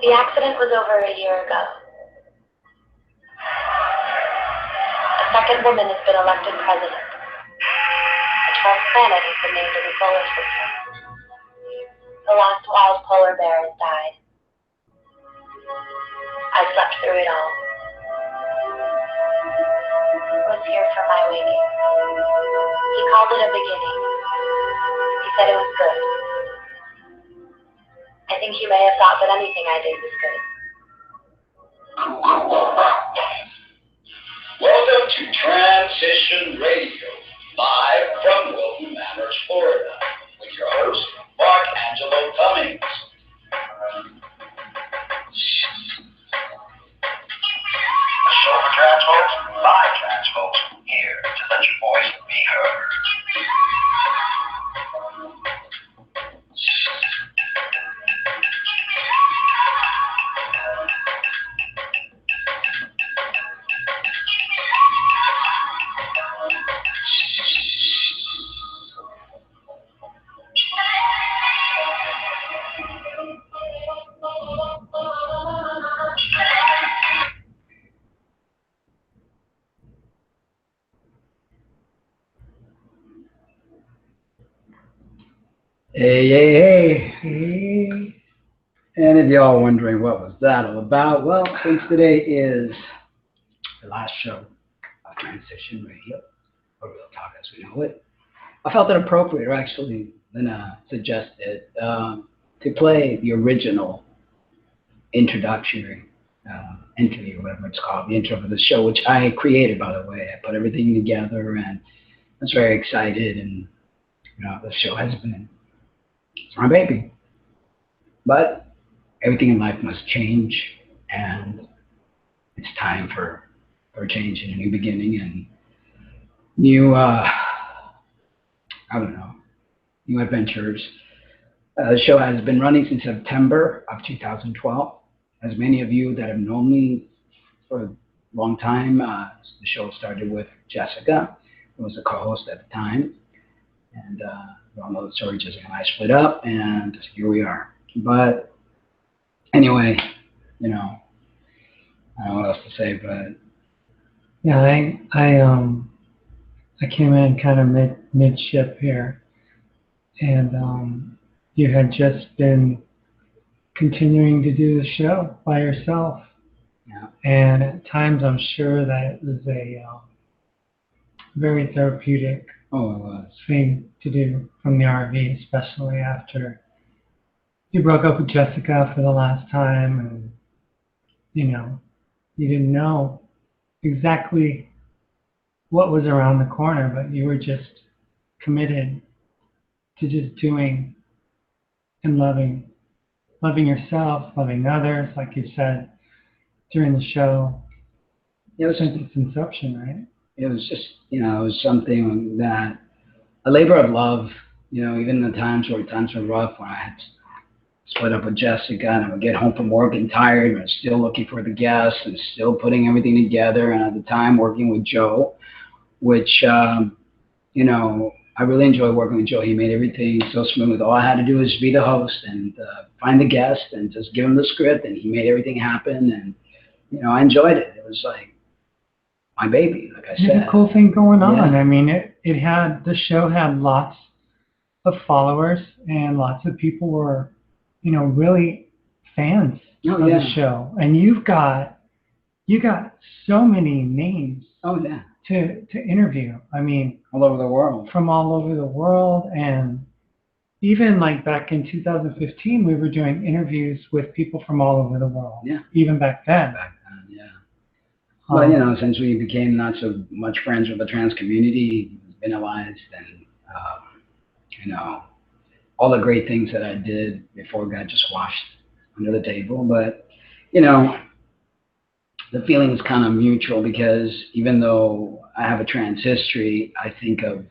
The accident was over a year ago. A second woman has been elected president. A 12th planet has been named in the solar system. The last wild polar bear has died. I slept through it all. I was here for my waking. He called it a beginning. He said it was good. I think he may have thought that anything I did was good. Welcome to Transition Radio, live from Wilton Manors, Florida, with your host, Mark Angelo Cummings. A show for trans folks, by trans folks, here to let your voice be heard. Hey. And if y'all are wondering what was that all about, well, since today is the last show of Transition Radio, or RealTalk as we know it, I felt it appropriate, or actually suggested, to play the original introductory interview, whatever it's called, the intro for the show, which I created, by the way. I put everything together, and I was very excited, and the show has been my baby. But everything in life must change, and it's time for a change and a new beginning and new, new adventures. The show has been running since September of 2012. As many of you that have known me for a long time, the show started with Jessica, who was the co-host at the time. And we all know the story. Jessica and I split up, and here we are. But anyway, I don't know what else to say, but yeah, I came in kind of mid-ship here, and you had just been continuing to do the show by yourself. Yeah. And at times I'm sure that it was a very therapeutic thing to do from the RV, especially after you broke up with Jessica for the last time, and you didn't know exactly what was around the corner, but you were just committed to just doing and loving yourself, loving others, like you said during the show. It was since its inception, right? It was just, it was something that, a labor of love, even the times were rough, when I had split up with Jessica, and I would get home from work and tired, and I was still looking for the guests and still putting everything together. And at the time, working with Joe, which, I really enjoyed working with Joe. He made everything so smooth. All I had to do was be the host and find the guest and just give him the script, and he made everything happen. And, I enjoyed it. It was like my baby, like I said. It's a cool thing going on. Yeah. I mean, the show had lots of followers, and lots of people were, really fans of the show. And you got so many names. Oh yeah. To interview. I mean, all over the world. From all over the world. And even like back in 2015, we were doing interviews with people from all over the world. Yeah. Even back then. Yeah. Well, since we became not so much friends with the trans community, penalized, and all the great things that I did before got just washed under the table. But the feeling is kind of mutual, because even though I have a trans history, I think of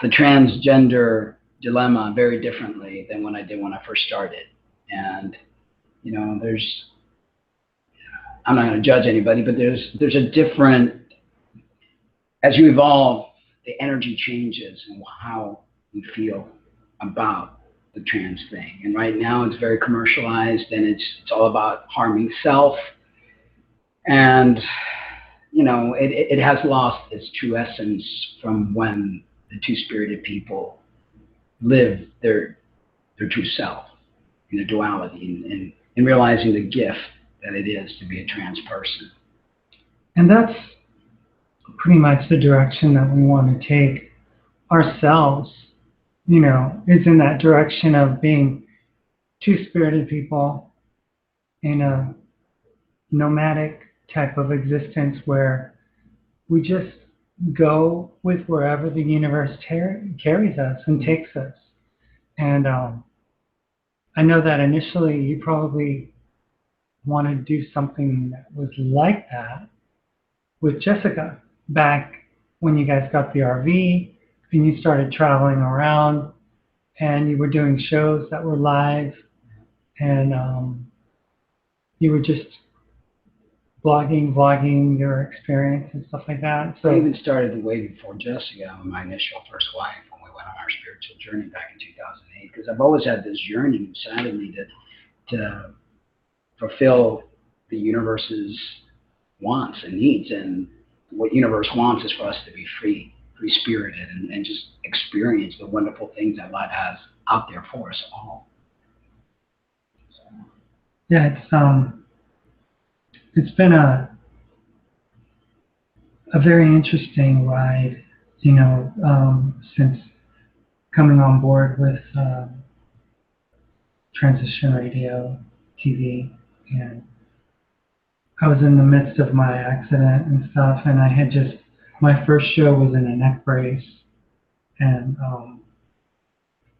the transgender dilemma very differently than when I did when I first started. And I'm not going to judge anybody, but there's a different, as you evolve, the energy changes and how you feel about the trans thing. And right now it's very commercialized, and it's all about harming self. And, it has lost its true essence from when the two-spirited people live their true self in the duality and realizing the gift that it is to be a trans person. And that's pretty much the direction that we want to take ourselves, is in that direction of being two-spirited people in a nomadic type of existence where we just go with wherever the universe carries us and takes us. And I know that initially you probably wanted to do something that was like that with Jessica back when you guys got the RV and you started traveling around and you were doing shows that were live and you were just vlogging your experience and stuff like that. So I even started way before Jessica, my initial first wife, when we went on our spiritual journey back in 2008, because I've always had this yearning inside of me to fulfill the universe's wants and needs. And what universe wants is for us to be free-spirited and just experience the wonderful things that life has out there for us all. Yeah, it's been a very interesting ride, since coming on board with Transition Radio TV, and I was in the midst of my accident and stuff, and I had my first show was in a neck brace, and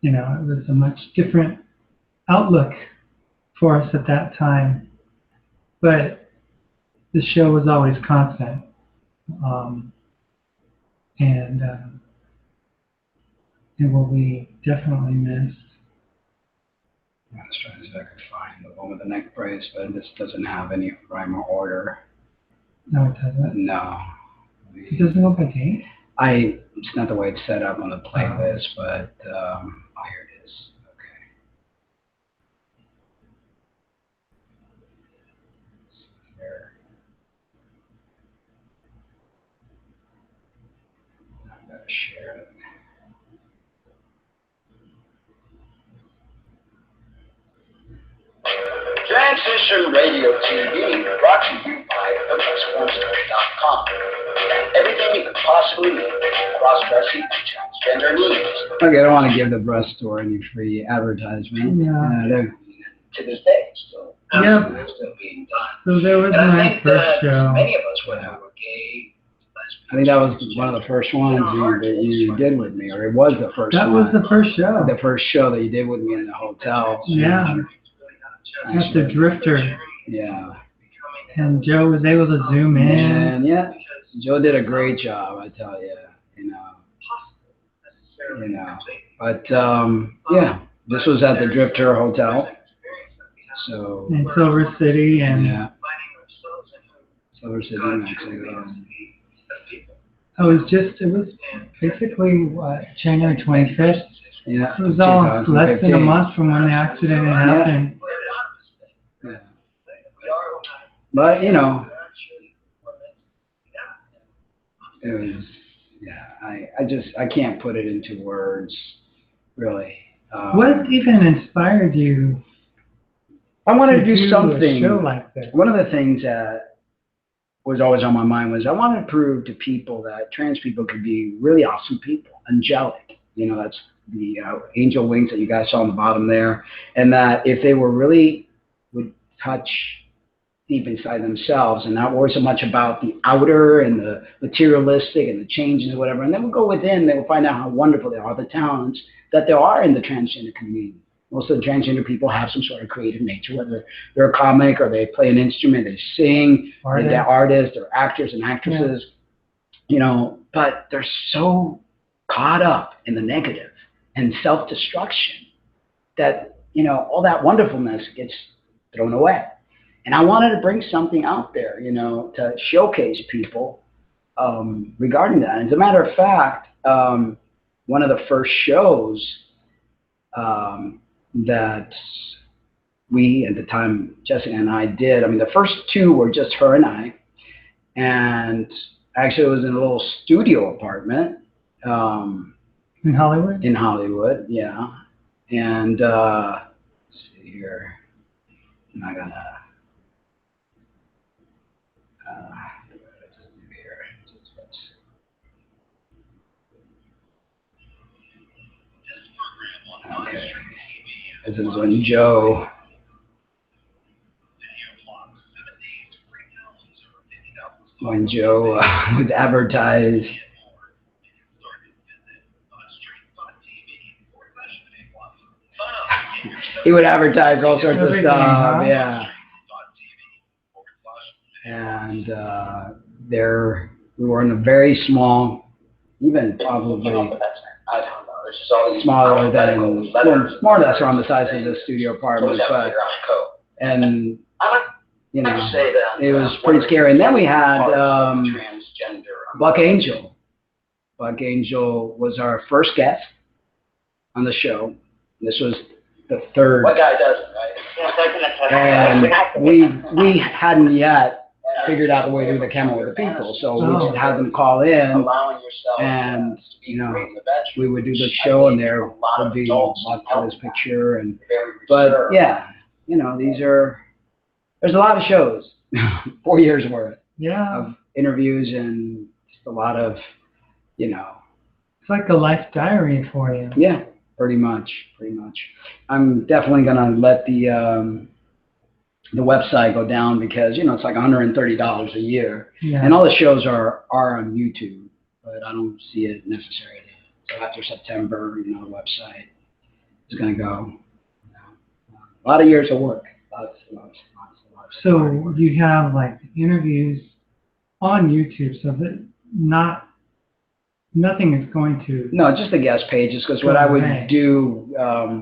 it was a much different outlook for us at that time, but the show was always constant, and it will be definitely missed. I was trying to see if I could find the one with the neck brace, but this doesn't have any rhyme or order. No, it doesn't. No. It doesn't go by date? It's not the way it's set up on the playlist, but here it is. Okay. Here. I've got to share it. Transition Radio TV, brought to you by thebestformstory.com. Everything you could possibly need for cross-dressing and transgender needs. Okay, I don't want to give the breast store any free advertisement. Yeah. To this day, still, Yep. still being done. So there was And I my think first that show. many of us, whether we're gay, I think that was one of the first ones that you did with me, or it was the first That one. was the first show. The first show that you did with me in the hotel. Yeah. That's the Drifter. Yeah. And Joe was able to zoom in. And yeah, Joe did a great job, I tell you. But yeah, this was at the Drifter Hotel. So In Silver City, and yeah, Silver City, Mexico. it was basically January 25th. Yeah, It was all less than a 2015. month from when the accident had happened. Yeah. But it was, I can't put it into words, really. What even inspired you? I wanted to do a something. show like this? One of the things that was always on my mind was I wanted to prove to people that trans people could be really awesome people, angelic. That's the angel wings that you guys saw on the bottom there, and that if they were really would touch deep inside themselves and not worry so much about the outer and the materialistic and the changes or whatever, and then we'll go within, they will find out how wonderful they are, the talents that there are in the transgender community. Most of the transgender people have some sort of creative nature, whether they're a comic or they play an instrument, they sing, they're artists or actors and actresses, but they're so caught up in the negative and self-destruction that, all that wonderfulness gets thrown away. And I wanted to bring something out there, to showcase people regarding that. As a matter of fact, one of the first shows that we, at the time, Jessica and I did. I mean, the first two were just her and I. And actually, it was in a little studio apartment. In Hollywood? In Hollywood, yeah. And let's see here. I'm not gonna. Okay. This is when Joe. When Joe would advertise. He would advertise all sorts of stuff, yeah. And there, we were in a very small, even probably smaller than, more or less around the size of the studio apartment, but, and, you know, it was pretty scary. And then we had Buck Angel. Buck Angel was our first guest on the show. This was the third. What guy doesn't, right? And we hadn't yet figured out the way to do the camera with the people, so we just had them call in, and you know, we would do the show, and there would be this picture, and but yeah, you know, there's a lot of shows, 4 years worth, of interviews, and just a lot of, you know, it's like a life diary for you. Yeah. Pretty much. I'm definitely gonna let the website go down because, you know, it's like $130 a year, and all the shows are on YouTube, but I don't see it necessary. So after September, you know, the website is gonna go. You know, a lot of years of work. Lots. So you have like interviews on YouTube, so that nothing is going to... No, just the guest pages, because what I would do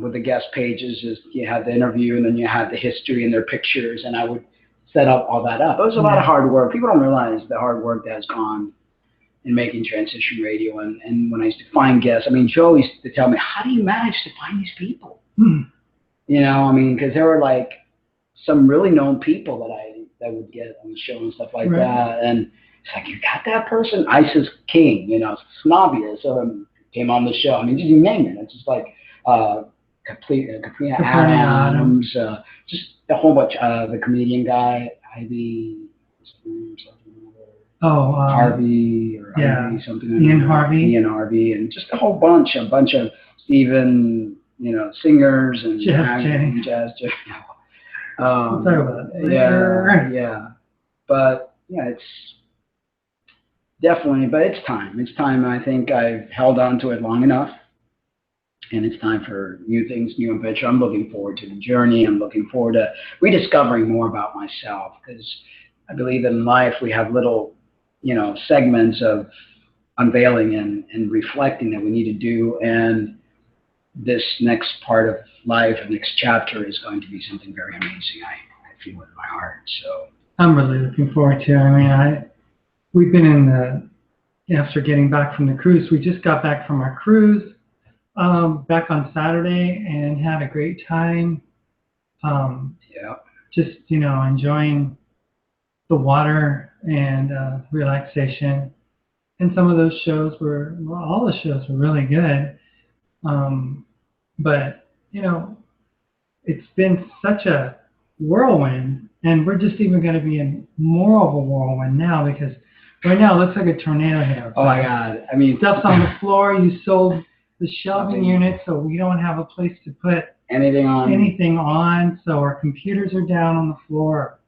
with the guest pages is you have the interview, and then you have the history and their pictures, and I would set up all that up. It was a lot of hard work. People don't realize the hard work that has gone in making transition radio. And when I used to find guests, I mean, Joe used to tell me, how do you manage to find these people? You know, I mean, because there were like some really known people that would get on the show and stuff like that. And it's like, you got that person? Isis King, you know, Snobbier, so came on the show. I mean, you name it. It's just like Katrina Adams, just a whole bunch. The comedian guy, Ivy, Harvey, or Ivy, something. Ian Harvey, and just a bunch of Stephen, you know, singers and jazz. Sorry about that. Yeah. But yeah, it's definitely, but it's time. It's time. I think I've held on to it long enough, and it's time for new things, new adventure. I'm looking forward to the journey. I'm looking forward to rediscovering more about myself, because I believe in life we have little, you know, segments of unveiling and reflecting that we need to do, and this next part of life, the next chapter, is going to be something very amazing. I feel it in my heart. So I'm really looking forward to it. I mean, we've been after getting back from the cruise, we just got back from our cruise back on Saturday and had a great time. Just, you know, enjoying the water and relaxation. And some of those shows all the shows were really good. But, you know, it's been such a whirlwind, and we're just even going to be in more of a whirlwind now, because right now it looks like a tornado hit outside. Oh my God. I mean, stuff's on the floor. You sold the shelving unit, so we don't have a place to put anything on. So our computers are down on the floor,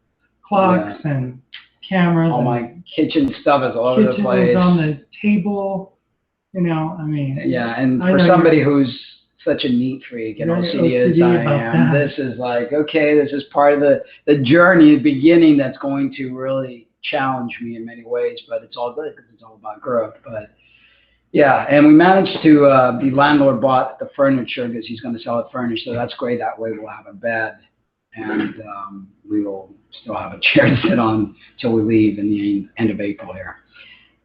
clocks and cameras. All my kitchen stuff is all over the place. Kitchen is on the table. You know, I mean. Yeah, and for somebody who's such a neat freak and OCD as I am, this is like, okay, this is part of the journey, the beginning, that's going to really challenge me in many ways, but it's all good because it's all about growth. But yeah, and we managed to, the landlord bought the furniture because he's going to sell it furnished, so that's great. That way we'll have a bed, and we will still have a chair to sit on till we leave in the end of April here.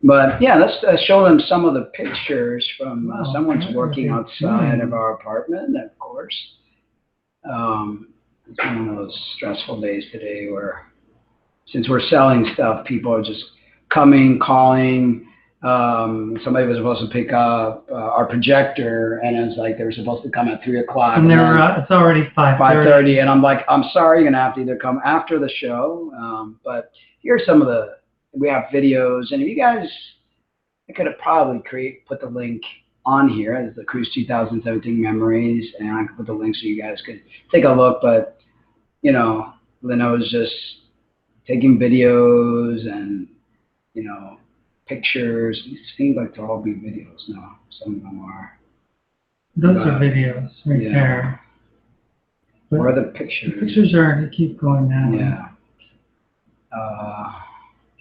But yeah, let's show them some of the pictures from Wow, someone's that working would be outside good. of our apartment, of course. It's been one of those stressful days today where, since we're selling stuff, people are just coming, calling. Somebody was supposed to pick up our projector, and it was like they were supposed to come at 3 o'clock. And it's already 5:30. 5:30, and I'm like, I'm sorry, you're gonna have to either come after the show. But here's some of we have videos, and if you guys, I could have probably put the link on here as the Cruise 2017 memories, and I could put the link so you guys could take a look. But you know, Leno was just taking videos and pictures. It seems like they'll all be videos now. Some of them are. Those are videos right there. But where are the pictures? The pictures they keep going now. Yeah.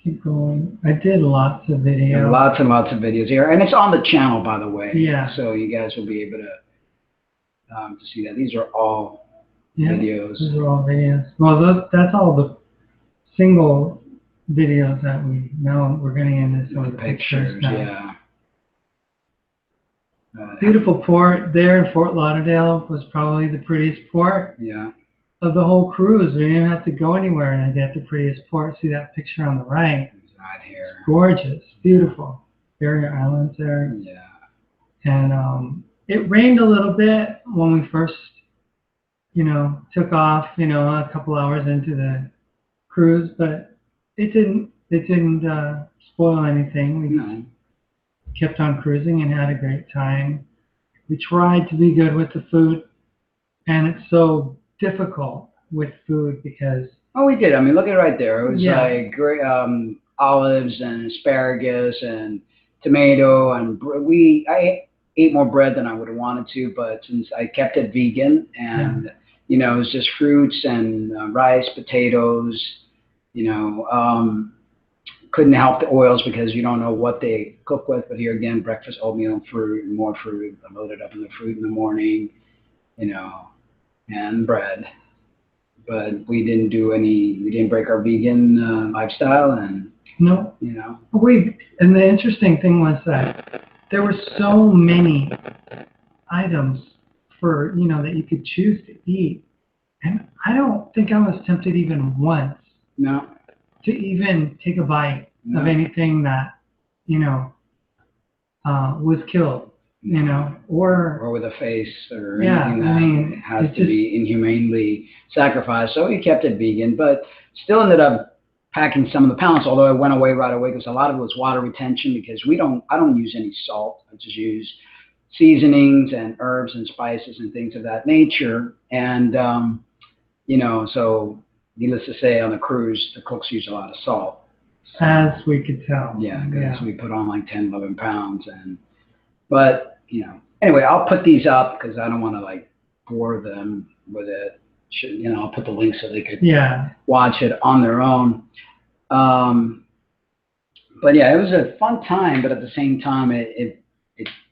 Keep going. I did lots of videos. Lots and lots of videos here, and it's on the channel, by the way. Yeah. So you guys will be able to see that. These are all videos. These are all videos. Well, that's all the single videos that we're getting into some of the pictures now. Yeah. Beautiful port there in Fort Lauderdale was probably the prettiest port. Yeah. Of the whole cruise. We didn't even have to go anywhere, and I get the prettiest port. See that picture on the right? It's right here. Gorgeous, beautiful. Barrier Islands there. Yeah. And it rained a little bit when we first, took off. A couple hours into the cruise, but it didn't spoil anything. We kept on cruising and had a great time. We tried to be good with the food, and it's so difficult with food because we did. I mean, look at it right there. It was like great olives and asparagus and tomato, and I ate more bread than I would have wanted to, but since I kept it vegan, and it was just fruits and rice, potatoes. Couldn't help the oils because you don't know what they cook with. But here again, breakfast, oatmeal, fruit, and more fruit. I loaded up in the fruit in the morning, and bread. But we didn't break our vegan lifestyle, and no. And the interesting thing was that there were so many items for that you could choose to eat, and I don't think I was tempted even once. No. To even take a bite of anything that was killed. Or with a face or anything that has to be inhumanely sacrificed. So we kept it vegan, but still ended up packing some of the pounds, although I went away right away because a lot of it was water retention because I don't use any salt. I just use seasonings and herbs and spices and things of that nature. And, so needless to say, on the cruise, the cooks use a lot of salt. As we could tell. Yeah, because we put on like 10, 11 pounds. But, anyway, I'll put these up because I don't want to bore them with it. I'll put the link so they could watch it on their own. But yeah, it was a fun time, but at the same time, it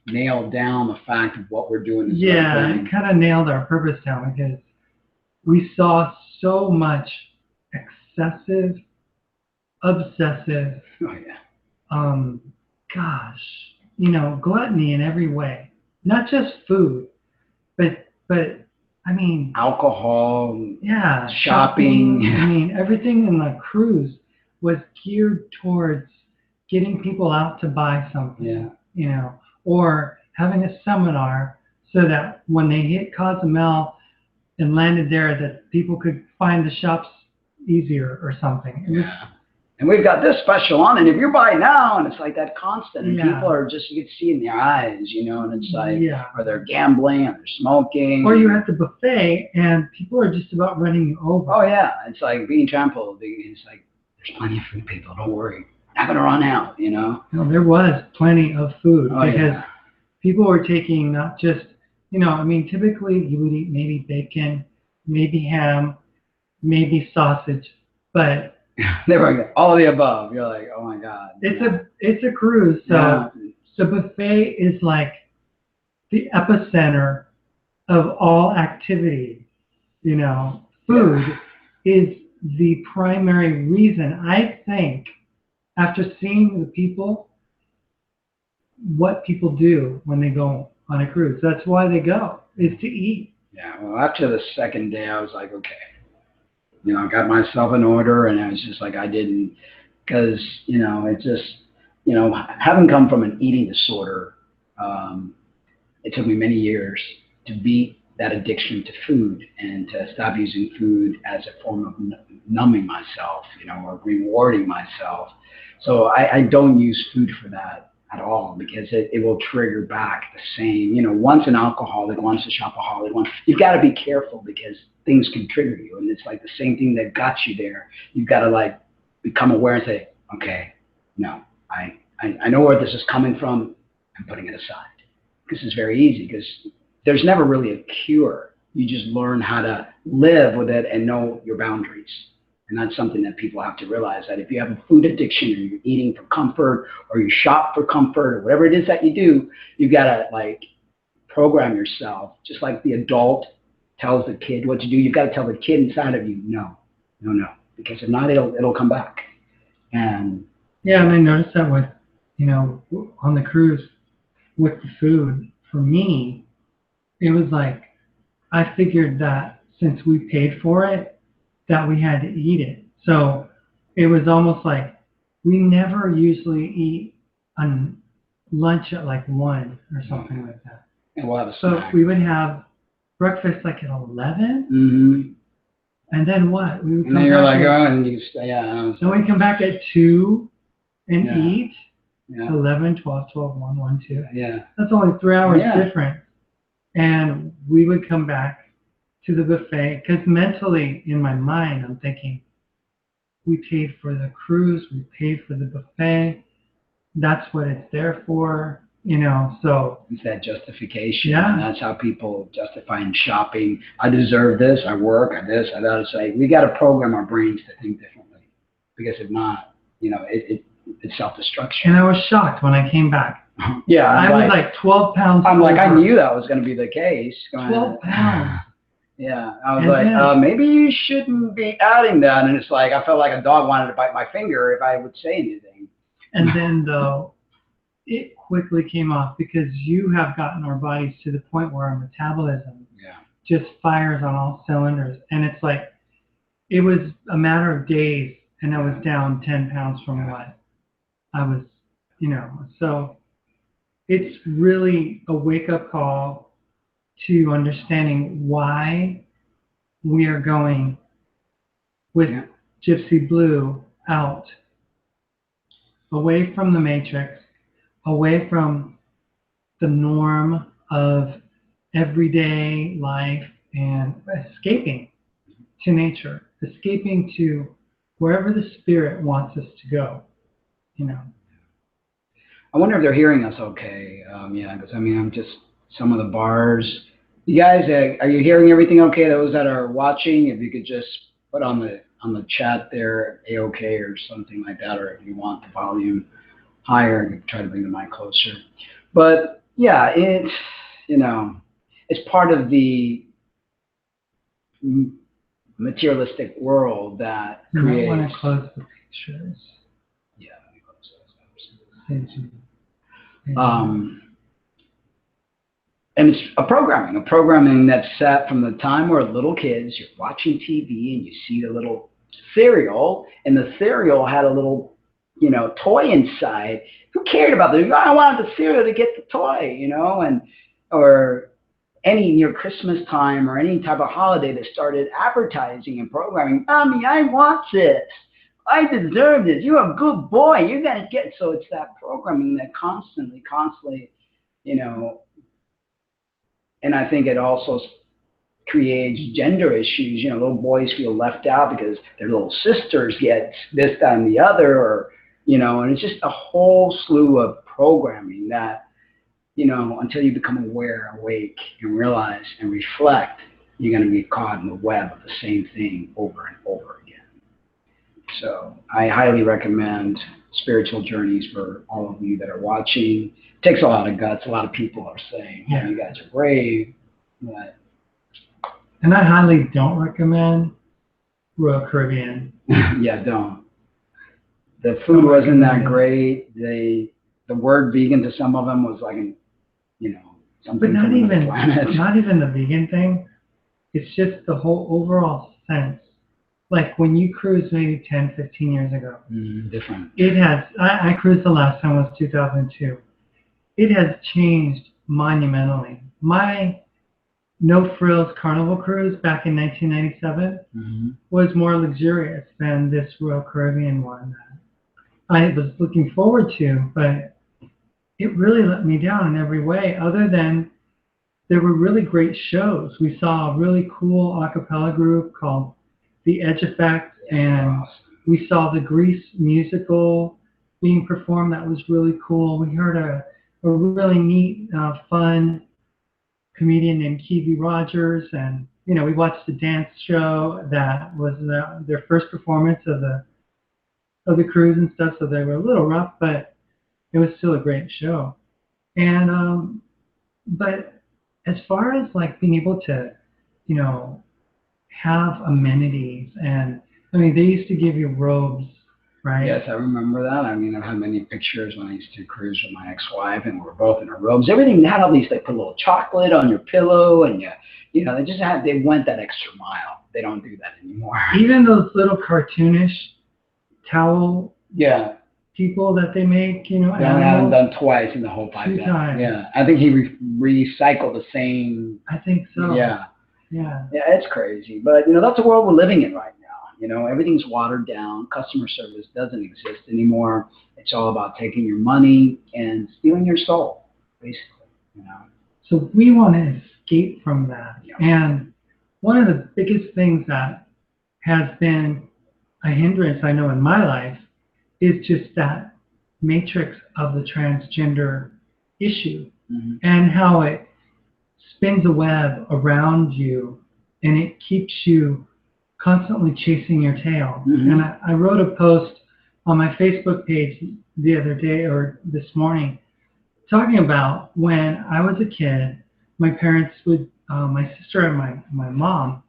nailed down the fact of what we're doing. It kind of nailed our purpose down because we saw so much excessive, obsessive, gluttony in every way. Not just food, but I mean alcohol, shopping. I mean, everything in the cruise was geared towards getting people out to buy something. Or having a seminar so that when they hit Cozumel and landed there, that people could find the shops easier or something. And we've got this special on, and if you buy now, and it's like that constant, and people are just, you can see in their eyes, and it's like, or they're gambling, or they're smoking. Or you're at the buffet, and people are just about running you over. Oh, yeah. It's like being trampled. It's like, there's plenty of food, people. Don't worry. We're not going to run out, No, there was plenty of food because people were taking not just, typically you would eat maybe bacon, maybe ham, maybe sausage, but they were all of the above. You're like, oh my God. It's a cruise, so the buffet is like the epicenter of all activity. Food is the primary reason. I think after seeing the people what people do when they go on a cruise. That's why they go, is to eat. Yeah, well, after the second day, I was like, okay, I got myself in order, and I was just like, I didn't, because, it just, having come from an eating disorder, it took me many years to beat that addiction to food and to stop using food as a form of numbing myself, or rewarding myself. So I don't use food for that at all, because it will trigger back the same, once an alcoholic, once a shopaholic, you've got to be careful, because things can trigger you. And it's like the same thing that got you there. You've got to like become aware and say, okay, no, I know where this is coming from. I'm putting it aside. This is very easy, because there's never really a cure. You just learn how to live with it and know your boundaries. And that's something that people have to realize, that if you have a food addiction, or you're eating for comfort, or you shop for comfort, or whatever it is that you do, you've got to like program yourself. Just like the adult tells the kid what to do, you've got to tell the kid inside of you, no, because if not, it'll come back. And yeah, and I noticed that with, on the cruise with the food, for me, it was like, I figured that since we paid for it, that we had to eat it. So it was almost like we never usually eat on lunch at like 1 or something like that. And we'll have a So snack. we would have breakfast like at 11, Mm-hmm. and then what? We would And come then you're back like, at, oh, and you stay, yeah. then we'd come back at 2 and Yeah. eat. Yeah. 11, 12, 12, 1, 1, 2. Yeah. That's only 3 hours Yeah. different. And we would come back to the buffet, because mentally in my mind I'm thinking, we paid for the cruise, we paid for the buffet, that's what it's there for, so. It's that justification. Yeah. And that's how people justify in shopping. I deserve this, I work, I this, I that. It's like, we got to program our brains to think differently, because if not, it's self-destruction. And I was shocked when I came back. Yeah. I was like 12 pounds I'm like, I over. knew that was going to be the case. 12 pounds. Yeah, I was And like, then- maybe you shouldn't be adding that. And it's like, I felt like a dog wanted to bite my finger if I would say anything. And then, though, it quickly came off, because you have gotten our bodies to the point where our metabolism just fires on all cylinders. And it's like, it was a matter of days, and I was down 10 pounds from what I was, So it's really a wake-up call to understanding why we are going with Gypsy Blue out, away from the matrix, away from the norm of everyday life, and escaping to nature, escaping to wherever the spirit wants us to go, I wonder if they're hearing us okay. Because I'm just, some of the bars. You guys, are you hearing everything okay? Those that are watching, if you could just put on the chat there, A-OK or something like that, or if you want the volume higher, you can try to bring the mic closer. But yeah, it's, it's part of the materialistic world that creates. You might want to close the pictures. Yeah, let me close those. And it's a programming that's set from the time we're little kids. You're watching TV and you see the little cereal, and the cereal had a little, toy inside. Who cared about the? I wanted the cereal to get the toy, or any near Christmas time or any type of holiday that started advertising and programming. Mommy, I want this. I deserve this. You're a good boy. You're gonna get. So it's that programming that constantly, And I think it also creates gender issues. Little boys feel left out because their little sisters get this, that, and the other, or, and it's just a whole slew of programming that, until you become aware, awake, and realize and reflect, you're going to be caught in the web of the same thing over and over again. So I highly recommend Spiritual Journeys for all of you that are watching. It takes a lot of guts. A lot of people are saying, you guys are brave. But and I highly don't recommend Royal Caribbean. Yeah, don't. The food wasn't that great. the word vegan to some of them was like, you know, something But not from another even, planet. not even the vegan thing. It's just the whole overall sense. Like when you cruised maybe 10, 15 years ago. Different. It has, I cruised the last time was 2002. It has changed monumentally. My No Frills Carnival cruise back in 1997 was more luxurious than this Royal Caribbean one that I was looking forward to, but it really let me down in every way, other than there were really great shows. We saw a really cool a cappella group called The Edge Effect, and we saw the Grease musical being performed. That was really cool. We heard a really neat, fun comedian named Kiwi Rogers, and you know, we watched the dance show that was their first performance of the cruise and stuff. So they were a little rough, but it was still a great show. And but as far as like being able to, you know, have amenities, and I mean, they used to give you robes, right? Yes, I remember that. I mean, I've had many pictures when I used to cruise with my ex-wife, and we were both in our robes. Everything had all these, they put a little chocolate on your pillow, and you know, they went that extra mile. They don't do that anymore. Even those little cartoonish towel people that they make, you know, I haven't done twice in the whole 5 2 minutes. times. Yeah, I think he recycled the same. I think so. Yeah, yeah, it's crazy, but you know, that's the world we're living in right now. You know, everything's watered down. Customer service doesn't exist anymore. It's all about taking your money and stealing your soul, basically. You know. So we want to escape from that. Yeah. And one of the biggest things that has been a hindrance, I know, in my life, is just that matrix of the transgender issue and how it spins a web around you, and it keeps you constantly chasing your tail. And I wrote a post on my Facebook page the other day, or this morning, talking about when I was a kid, my parents would, my sister and my mom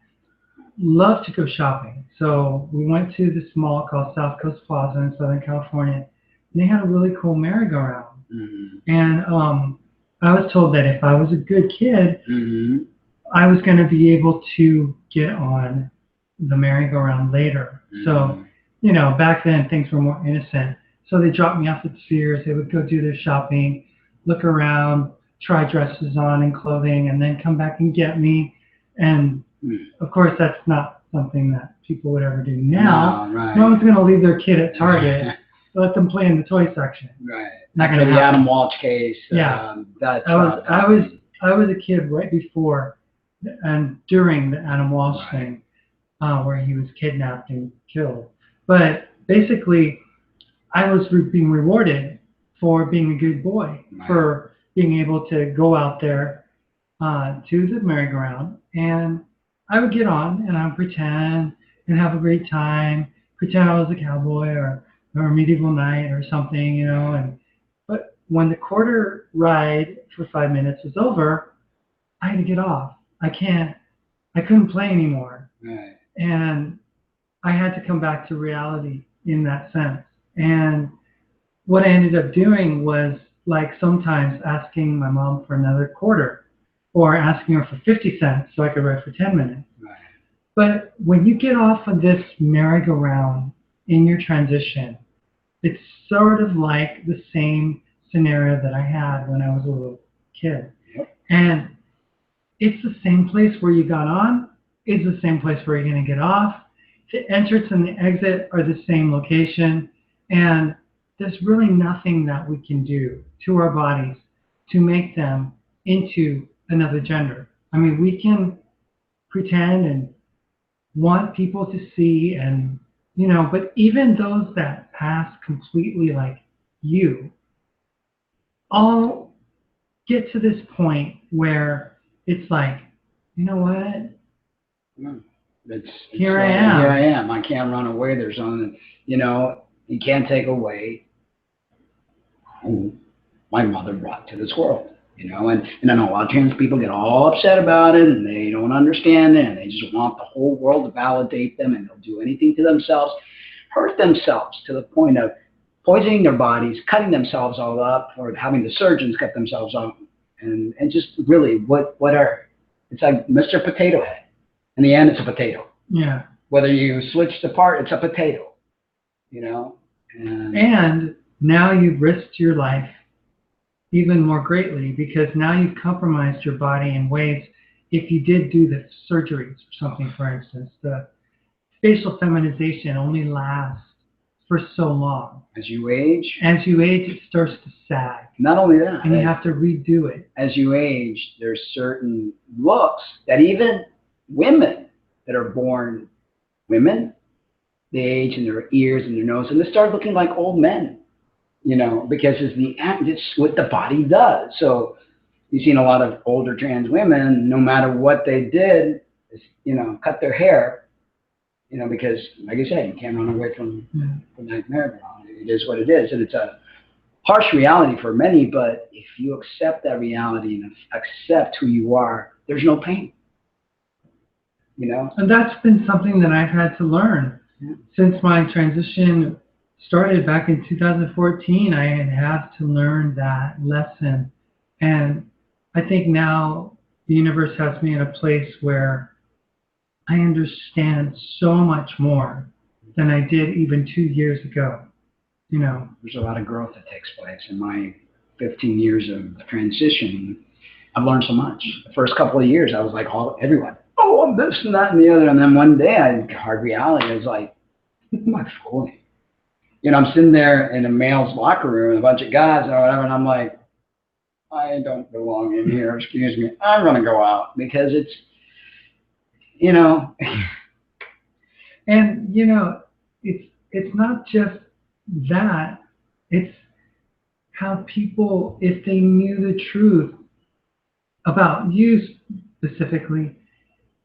loved to go shopping. So we went to this mall called South Coast Plaza in Southern California, and they had a really cool merry-go-round. And I was told that if I was a good kid, I was going to be able to get on the merry-go-round later. So, you know, back then things were more innocent. So they dropped me off at Sears. They would go do their shopping, look around, try dresses on and clothing, and then come back and get me. And of course, that's not something that people would ever do now. No, right. No one's going to leave their kid at Target. Let them play in the toy section. Right. Not going to the Adam Walsh case. Yeah. I was a kid right before and during the Adam Walsh thing, where he was kidnapped and killed. But basically, I was being rewarded for being a good boy, for being able to go out there to the merry-go-round, and I would get on and I would pretend and have a great time, pretend I was a cowboy or a medieval knight or something, you know. But when the quarter ride for 5 minutes was over, I had to get off. I couldn't play anymore. Right. And I had to come back to reality in that sense. And what I ended up doing was, like, sometimes asking my mom for another quarter or asking her for 50 cents so I could ride for 10 minutes. Right. But when you get off of this merry-go-round in your transition, it's sort of like the same scenario that I had when I was a little kid. Yep. And it's the same place where you got on, it's the same place where you're going to get off. The entrance and the exit are the same location, and there's really nothing that we can do to our bodies to make them into another gender. I mean, we can pretend and want people to see, and, you know, but even those that pass completely like you all get to this point where it's like, you know what? Here I am. Here I am. I can't run away. There's only, you know, you can't take away who my mother brought to this world, you know. And I know a lot of trans people get all upset about it, and they don't understand it, and they just want the whole world to validate them, and they'll do anything to themselves, hurt themselves to the point of poisoning their bodies, cutting themselves all up, or having the surgeons cut themselves up, and just really it's like Mr. Potato Head. In the end, it's a potato. Yeah. Whether you switch the part, it's a potato, you know. And now you've risked your life even more greatly, because now you've compromised your body in ways. If you did do the surgeries or something, for instance, the facial feminization only lasts for so long. As you age, it starts to sag. Not only that, and you have to redo it. As you age, there's certain looks that even women that are born women, they age in their ears and their nose, and they start looking like old men, you know, because it's what the body does. So you've seen a lot of older trans women, no matter what they did, you know, cut their hair, you know, because, like I said, you can't run away from that marathon. It is what it is, and it's a harsh reality for many, but if you accept that reality and accept who you are, there's no pain, you know? And that's been something that I've had to learn. Since my transition started back in 2014, I had to learn that lesson. And I think now the universe has me in a place where I understand so much more than I did even 2 years ago. You know, there's a lot of growth that takes place in my 15 years of transition. I've learned so much. The first couple of years, I was like, everyone, I'm this and that and the other. And then one day, hard reality, I was like, who am I fooling? You know, I'm sitting there in a male's locker room with a bunch of guys or whatever, and I'm like, I don't belong in here. Excuse me. I'm going to go out, because it's, you know. And, you know, it's not just that. It's how people, if they knew the truth about you specifically,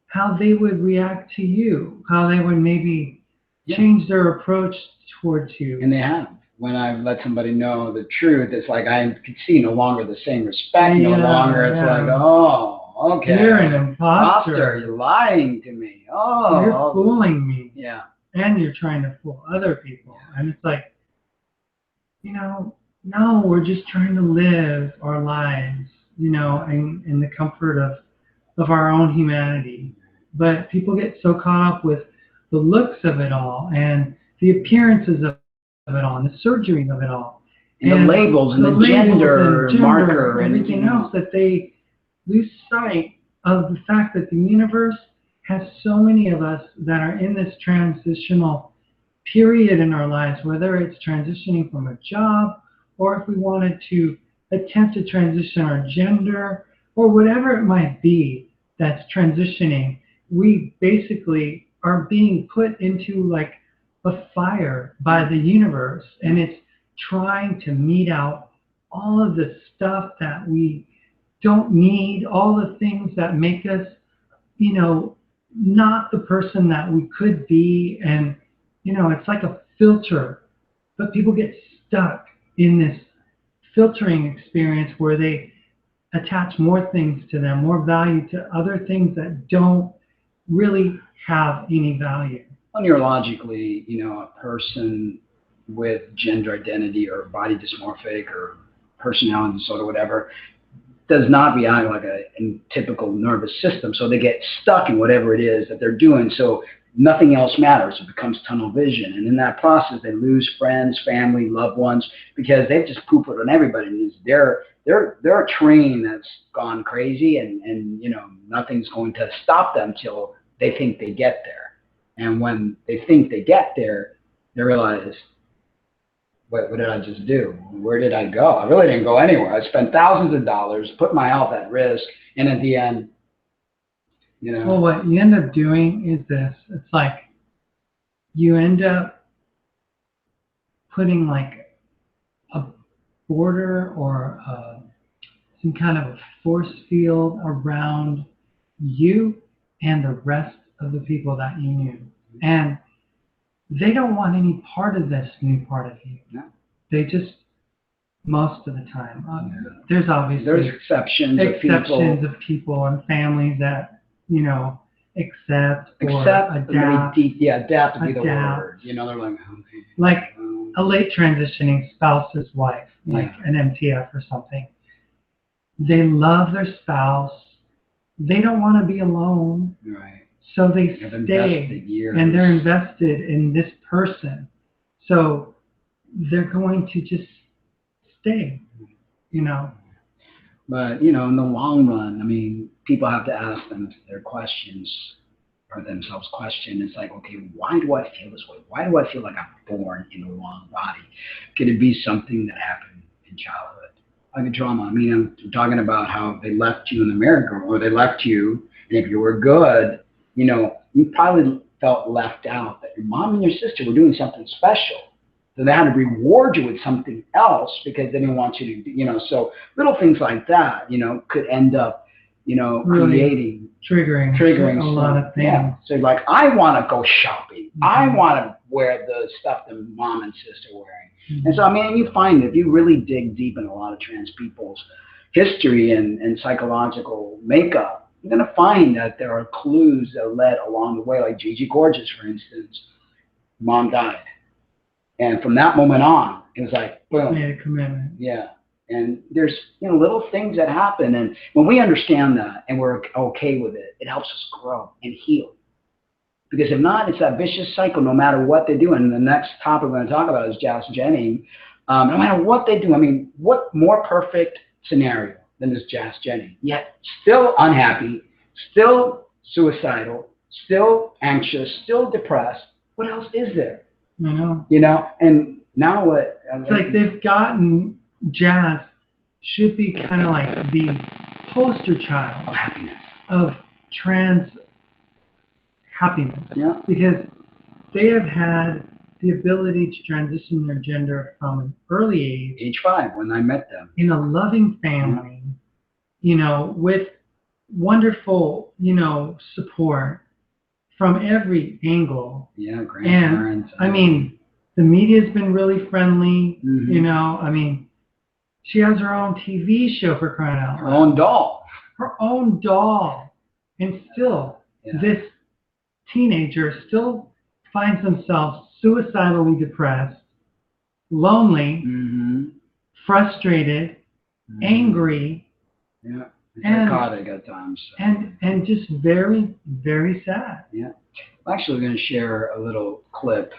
how they would react to you, how they would maybe change their approach towards you. And they have. When I let somebody know the truth, it's like I could see no longer the same respect. No longer it's like, oh, okay. You're an imposter. You're lying to me. Oh. You're fooling me. Yeah. And you're trying to fool other people. And it's like, you know, no, we're just trying to live our lives, you know, in the comfort of our own humanity. But people get so caught up with the looks of it all and the appearances of it all and the surgery of it all. And the labels and the gender marker and everything else, that they lose sight of the fact that the universe has so many of us that are in this transitional period in our lives, whether it's transitioning from a job, or if we wanted to attempt to transition our gender, or whatever it might be that's transitioning. We basically are being put into like a fire by the universe, and it's trying to meet out all of the stuff that we don't need, all the things that make us, you know, not the person that we could be. And, you know, it's like a filter, but people get stuck in this filtering experience where they attach more things to them, more value to other things that don't really have any value. Neurologically, you know, a person with gender identity or body dysmorphic or personality disorder, whatever, does not react like a typical nervous system. So they get stuck in whatever it is that they're doing. So nothing else matters. It becomes tunnel vision. And in that process, they lose friends, family, loved ones, because they've just poo-pooed on everybody. And they're a train that's gone crazy, and you know, nothing's going to stop them till they think they get there. And when they think they get there, they realize, what did I just do? Where did I go? I really didn't go anywhere. I spent thousands of dollars, put my health at risk, and at the end, you know. Well, what you end up doing is this. It's like you end up putting like a border or some kind of a force field around you and the rest of the people that you knew. And they don't want any part of this new part of you. No. They just, most of the time, there's obviously exceptions of people and families that, you know, accept or adapt. Adapt would be the word. You know, they're like, okay. Like a late transitioning spouse's wife, like an MTF or something. They love their spouse. They don't want to be alone. Right. So they stay, and they're invested in this person. So they're going to just stay, you know. But, you know, in the long run, I mean, people have to ask their questions, or themselves question. It's like, okay, why do I feel this way? Why do I feel like I'm born in the wrong body? Could it be something that happened in childhood? Like a trauma. I mean, I'm talking about how they left you in America, or they left you, and if you were good, you know, you probably felt left out, that your mom and your sister were doing something special. So they had to reward you with something else because they didn't want you to, you know, so little things like that, you know, could end up, you know, really triggering a lot of things. Yeah. So like, I want to go shopping. Mm-hmm. I want to wear the stuff that mom and sister are wearing. Mm-hmm. And so, I mean, you find that if you really dig deep in a lot of trans people's history and psychological makeup, you're going to find that there are clues that led along the way, like Gigi Gorgeous, for instance. Mom died. And from that moment on, it was like, boom. Made a commitment. Yeah. And there's, you know, little things that happen. And when we understand that and we're okay with it, it helps us grow and heal. Because if not, it's that vicious cycle no matter what they do. And the next topic we're going to talk about is Jazz Jenny. No matter what they do, I mean, what more perfect scenario than this Jazz Jenny? Yet still unhappy, still suicidal, still anxious, still depressed. What else is there? I know. You know, and now what? It's like they've gotten Jazz should be kind of like the poster child of happiness, of trans happiness. Yeah. Because they have had the ability to transition their gender from an early age. Age 5, when I met them. In a loving family, you know, with wonderful, you know, support from every angle. Yeah, grandparents. And I mean, the media's been really friendly. Mm-hmm. You know, I mean, she has her own TV show, for crying out loud. Her own doll. Her own doll. And still, this teenager still finds themselves suicidally depressed, lonely, frustrated, angry. Yeah. Psychotic at times. And just very, very sad. Yeah. I'm actually going to share a little clip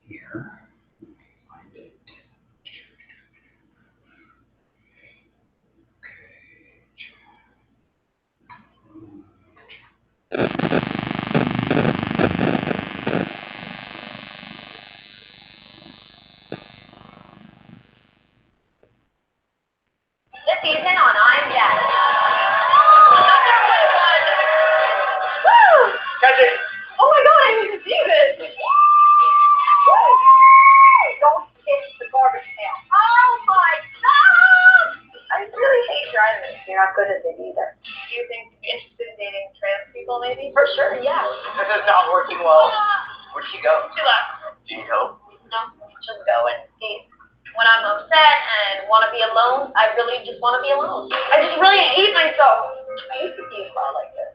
here. Let me find it. This season on I'm Jazz. Woo! Catch it! Oh my god, I need to see this! Don't kiss the garbage pail. Oh my god! I really hate driving. You're not good at it either. Do you think you'd be interested in dating trans people, maybe? For sure, yeah. This is not working well. Where'd she go? She left. Do you need help? No, just go and skate. When I'm upset and want to be alone, I really just want to be alone. I just really hate myself. I used to be like this.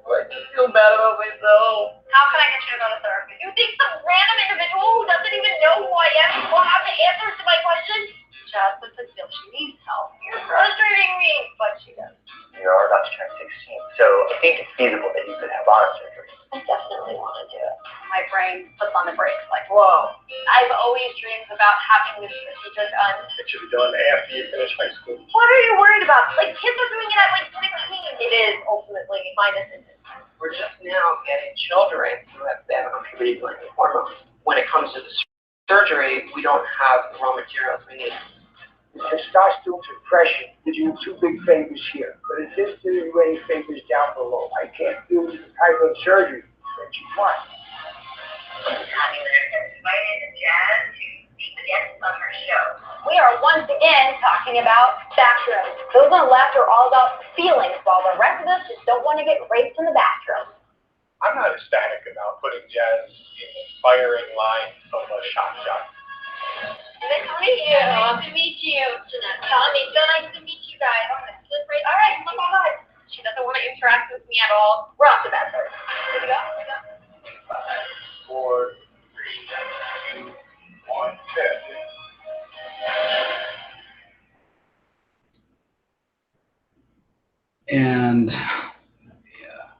I just feel bad about myself. How can I get you to go to therapy? You think some random individual who doesn't even know who I am will have the answers to my questions? Just because she needs help. You're frustrating me. But she does. You're about to turn 16, so I think it's feasible that you could have honor surgery. I definitely want to do it. My brain puts on the brakes like, whoa. I've always dreamed about having this procedure done. It should be done after you finish high school. What are you worried about? Like, kids are doing it at like 16. It is ultimately my decision. We're just now getting children who have been on puberty-blending hormones. When it comes to the surgery, we don't have the raw materials we need. Testosterone suppression gives you 2 big favors here, but it just gives you any favors down below. I can't do the type of surgery that you want. Happy listeners invited Jazz to be the guest on her show. We are once again talking about bathrooms. Those on the left are all about feelings, while the rest of us just don't want to get raped in the bathroom. I'm not ecstatic about putting Jazz in the firing line of a shot. Nice to meet you. Nice to meet you. Tommy, so nice to meet you guys. All right, look on that. She doesn't want to interact with me at all. We're off to bed first. Here we go. 5, 4, 3. And yeah,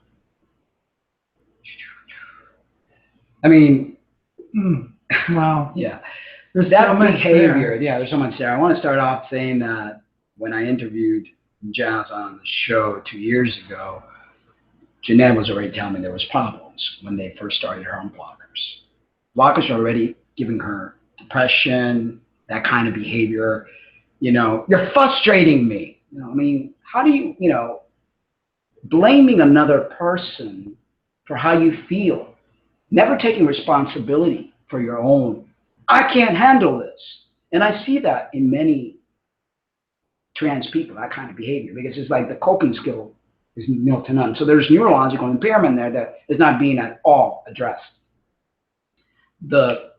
I mean, wow. yeah, There's that so much behavior. there. Yeah, there's so much there. I want to start off saying that when I interviewed Jazz on the show 2 years ago, Jeanette was already telling me there was problems when they first started her own bloggers. Bloggers were already giving her depression, that kind of behavior. You're frustrating me. I mean, how do you, blaming another person for how you feel, never taking responsibility for your own. I can't handle this. And I see that in many trans people, that kind of behavior, because it's like the coping skill is nil to none. So there's neurological impairment there that is not being at all addressed. The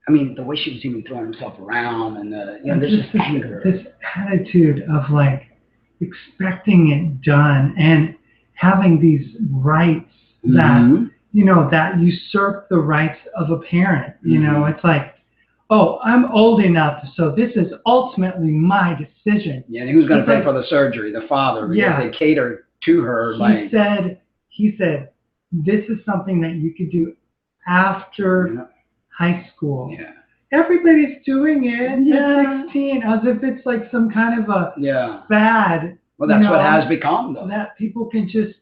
way she was even throwing herself around, and there's this anger. This attitude of like expecting it done and having these rights that, that usurp the rights of a parent. It's like, oh, I'm old enough, so this is ultimately my decision. Yeah, and who's going to pay for the surgery? The father, because they cater to her. He said, this is something that you could do after high school. Yeah. Everybody's doing it at 16, as if it's like some kind of a fad. Well, that's what has become, though. That people can just,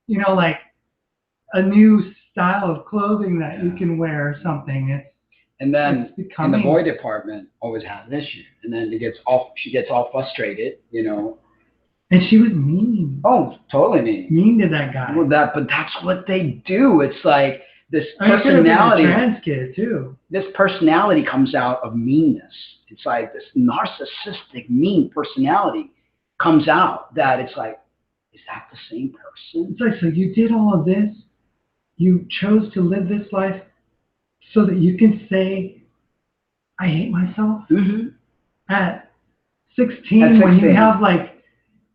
like a new style of clothing that you can wear or something. And then in the boy department always has an issue. And then she gets all frustrated, And she was mean. Oh, totally mean. Mean to that guy. Well, but that's what they do. It's like this personality. A trans kid too. This personality comes out of meanness. It's like this narcissistic, mean personality comes out that it's like, is that the same person? It's like, so you did all of this. You chose to live this life so that you can say, I hate myself? At 16, when you have like,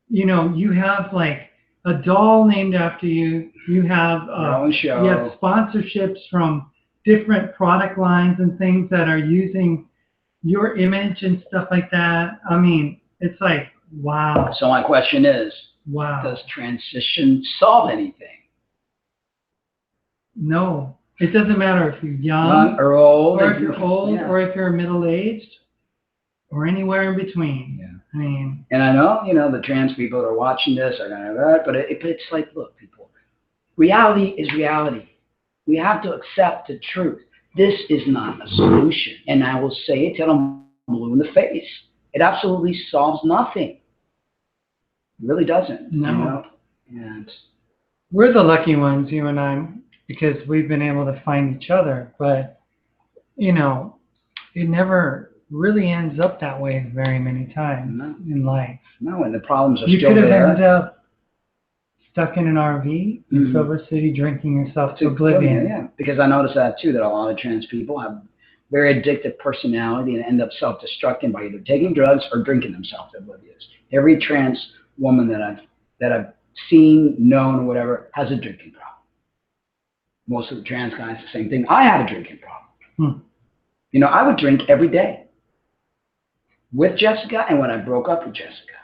you have like a doll named after you, you have your own show. You have sponsorships from different product lines and things that are using your image and stuff like that. I mean, it's like, wow. So my question is, does transition solve anything? No. It doesn't matter if you're young or old, or if you're old, or if you're middle-aged, or anywhere in between. Yeah. I mean, and I know, the trans people that are watching this are going to, but it's like, look, people, reality is reality. We have to accept the truth. This is not a solution. And I will say it till I'm blue in the face. It absolutely solves nothing. It really doesn't. No. And we're the lucky ones, you and I, because we've been able to find each other. But, it never really ends up that way very many times in life. No, and the problems are you still there. You could have ended up stuck in an RV in Silver City drinking yourself to oblivion. Yeah, because I noticed that too, that a lot of trans people have very addictive personality and end up self-destructing by either taking drugs or drinking themselves oblivious. Every trans woman that I've seen, known, or whatever, has a drinking problem. Most of the trans guys, the same thing. I had a drinking problem. I would drink every day with Jessica and when I broke up with Jessica.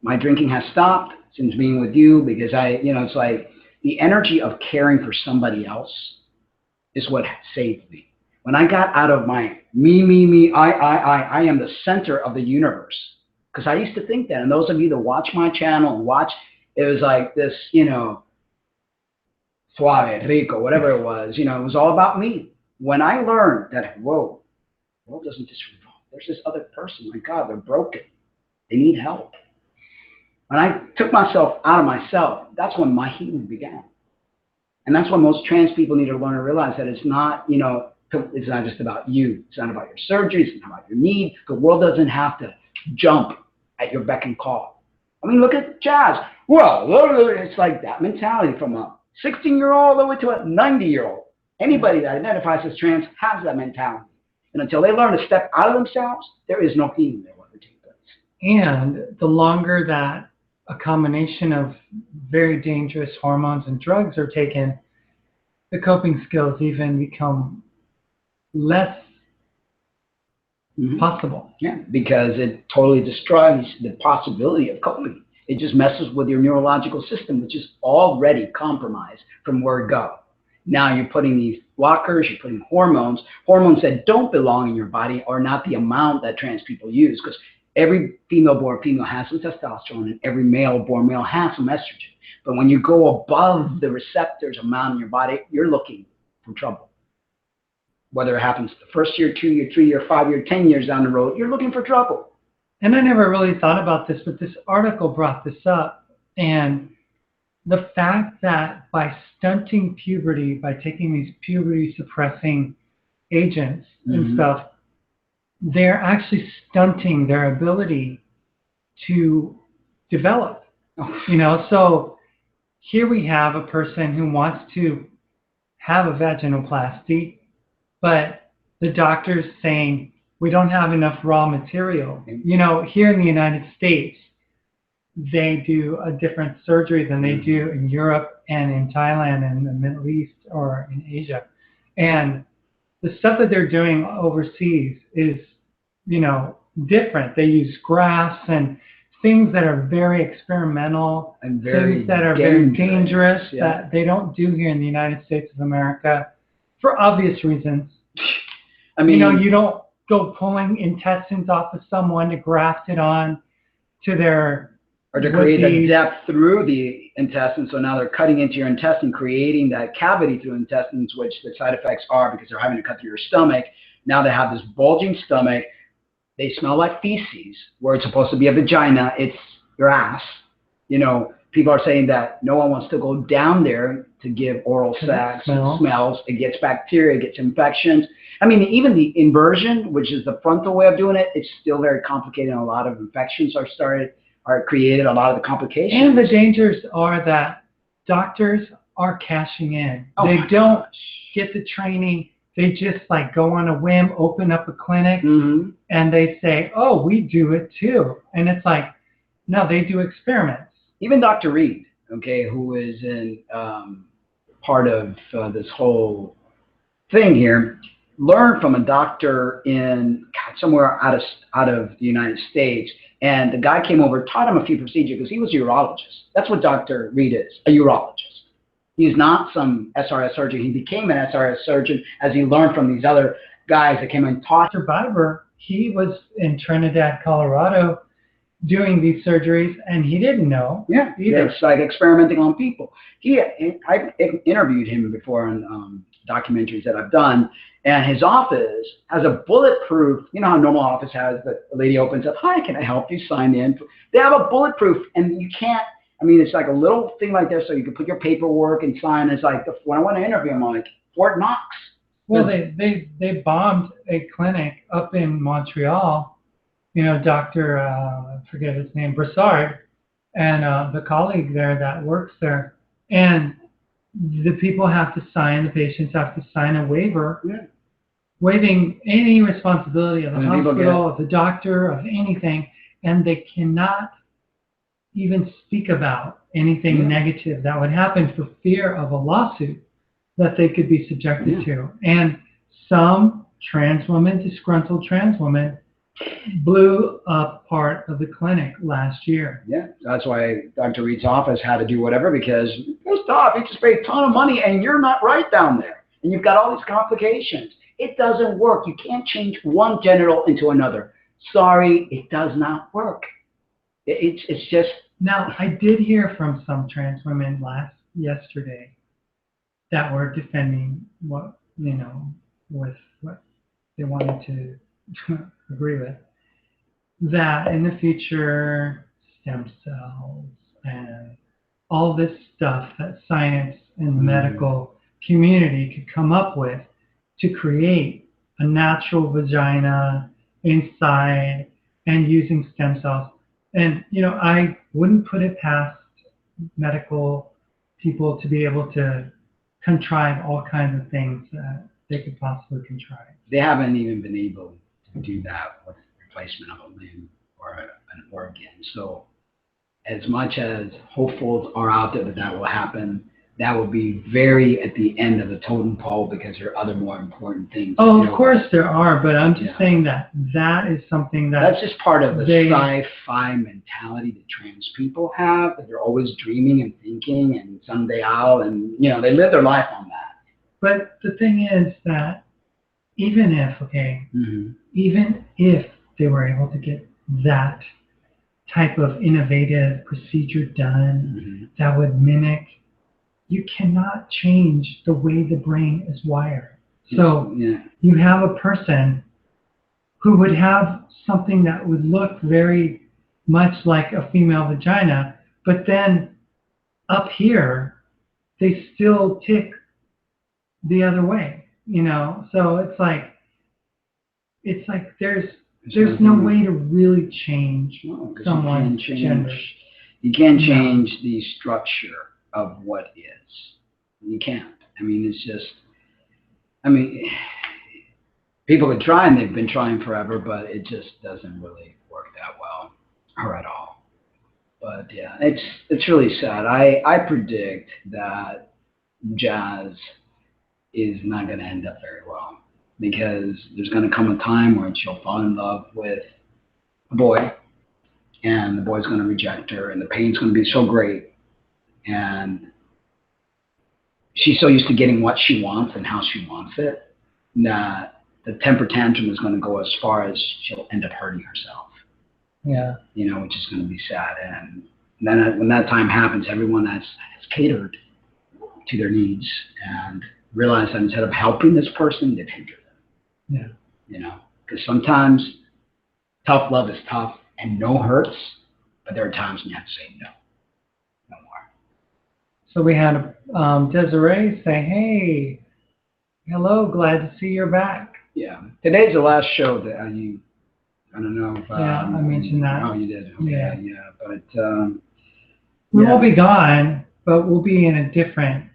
My drinking has stopped since being with you because it's like the energy of caring for somebody else is what saved me. When I got out of my me, I am the center of the universe. Because I used to think that, and those of you that watch my channel and it was like this, suave, rico, whatever it was, it was all about me. When I learned that, whoa, the world doesn't just revolve. There's this other person, my God, they're broken. They need help. When I took myself out of myself, that's when my healing began. And that's what most trans people need to learn and realize, that it's not, it's not just about you. It's not about your surgery. It's not about your need. The world doesn't have to jump at your beck and call. I mean, look at Jazz. Well, it's like that mentality from a 16-year-old all the way to a 90-year-old. Anybody that identifies as trans has that mentality. And until they learn to step out of themselves, there is no healing that will ever take place. And the longer that a combination of very dangerous hormones and drugs are taken, the coping skills even become less possible. Yeah, because it totally destroys the possibility of coping. It just messes with your neurological system, which is already compromised from word go. Now you're putting these blockers, you're putting hormones that don't belong in your body, or not the amount that trans people use, because every female-born female has some testosterone and every male-born male has some estrogen. But when you go above the receptors amount in your body, you're looking for trouble. Whether it happens the first year, 2 year, 3 year, 5 year, 10 years down the road, you're looking for trouble. And I never really thought about this, but this article brought this up. And the fact that by stunting puberty, by taking these puberty suppressing agents and stuff, they're actually stunting their ability to develop. You know, so here we have a person who wants to have a vaginoplasty, but the doctor's saying we don't have enough raw material. You know, here in the United States, they do a different surgery than they do in Europe and in Thailand and the Middle East or in Asia. And the stuff that they're doing overseas is, you know, different. They use grafts and things that are very experimental and things that are very dangerous that they don't do here in the United States of America for obvious reasons. I mean, you know, you don't go pulling intestines off of someone to graft it on to their or to create a depth through the intestine. So now they're cutting into your intestine, creating that cavity through the intestines, which the side effects are because they're having to cut through your stomach. Now they have this bulging stomach. They smell like feces, where it's supposed to be a vagina. It's your ass. You know, people are saying that no one wants to go down there to give oral sex. It smells. It gets bacteria. It gets infections. I mean, even the inversion, which is the frontal way of doing it, it's still very complicated. And a lot of infections are created, a lot of the complications. And the dangers are that doctors are cashing in. They don't get the training. They just like go on a whim, open up a clinic, and they say, oh, we do it too. And it's like, no, they do experiments. Even Dr. Reed, okay, who is in part of this whole thing here, learned from a doctor in somewhere out of the United States. And the guy came over, taught him a few procedures because he was a urologist. That's what Dr. Reed is, a urologist. He's not some SRS surgeon. He became an SRS surgeon as he learned from these other guys that came and taught. Survivor, he was in Trinidad, Colorado, doing these surgeries, and he didn't know either. It's like experimenting on people. I interviewed him before on documentaries that I've done, and his office has a bulletproof, you know how a normal office has, the lady opens up, hi, can I help you sign in? They have a bulletproof, and you can't, I mean, it's like a little thing like this, so you can put your paperwork and sign. It's like, when I want to interview him, I'm like, Fort Knox. Well, they bombed a clinic up in Montreal, you know, Dr. I forget his name, Broussard, and the colleague there that works there. And the people have to sign, the patients have to sign a waiver, waiving any responsibility of the hospital, of the doctor, of anything, and they cannot even speak about anything negative that would happen for fear of a lawsuit that they could be subjected to. And some trans women, disgruntled trans women, blew up part of the clinic last year. Yeah, that's why Dr. Reed's office had to do whatever, because stop, you just paid a ton of money and you're not right down there. And you've got all these complications. It doesn't work. You can't change one genital into another. Sorry, it does not work. It's just... Now, I did hear from some trans women yesterday that were defending what, you know, with what they wanted to agree with, that in the future, stem cells and all this stuff that science and the medical community could come up with to create a natural vagina inside and using stem cells. And, you know, I wouldn't put it past medical people to be able to contrive all kinds of things that they could possibly contrive. They haven't even been able to do that with replacement of a limb or an organ. So as much as hopefuls are out there that will happen, that will be very at the end of the totem pole because there are other more important things. Oh, of course there are, but I'm just saying that is something that's just part of the sci-fi mentality that trans people have, that they're always dreaming and thinking, and someday I'll, and you know, they live their life on that. But the thing is that even if, even if they were able to get that type of innovative procedure done that would mimic, you cannot change the way the brain is wired. So you have a person who would have something that would look very much like a female vagina, but then up here, they still tick the other way, you know? So it's like there's no way to really change someone's gender. You can't change the structure of what is. You can't. I mean, it's just, I mean, people can try, and they've been trying forever, but it just doesn't really work that well or at all. But yeah, it's really sad. I predict that jazz is not going to end up very well, because there's going to come a time where she'll fall in love with a boy, and the boy's going to reject her, and the pain's going to be so great, and she's so used to getting what she wants and how she wants it, that the temper tantrum is going to go as far as she'll end up hurting herself. Yeah. You know, which is going to be sad. And then when that time happens, everyone has catered to their needs and realize that instead of helping this person, they've hindered them. Yeah. You know, because sometimes tough love is tough and no hurts, but there are times when you have to say no. No more. So we had Desiree say, hey, hello, glad to see you're back. Yeah. Today's the last show that I don't know if I mentioned that. Oh, you did. Okay, yeah. But we won't be gone, but we'll be in a different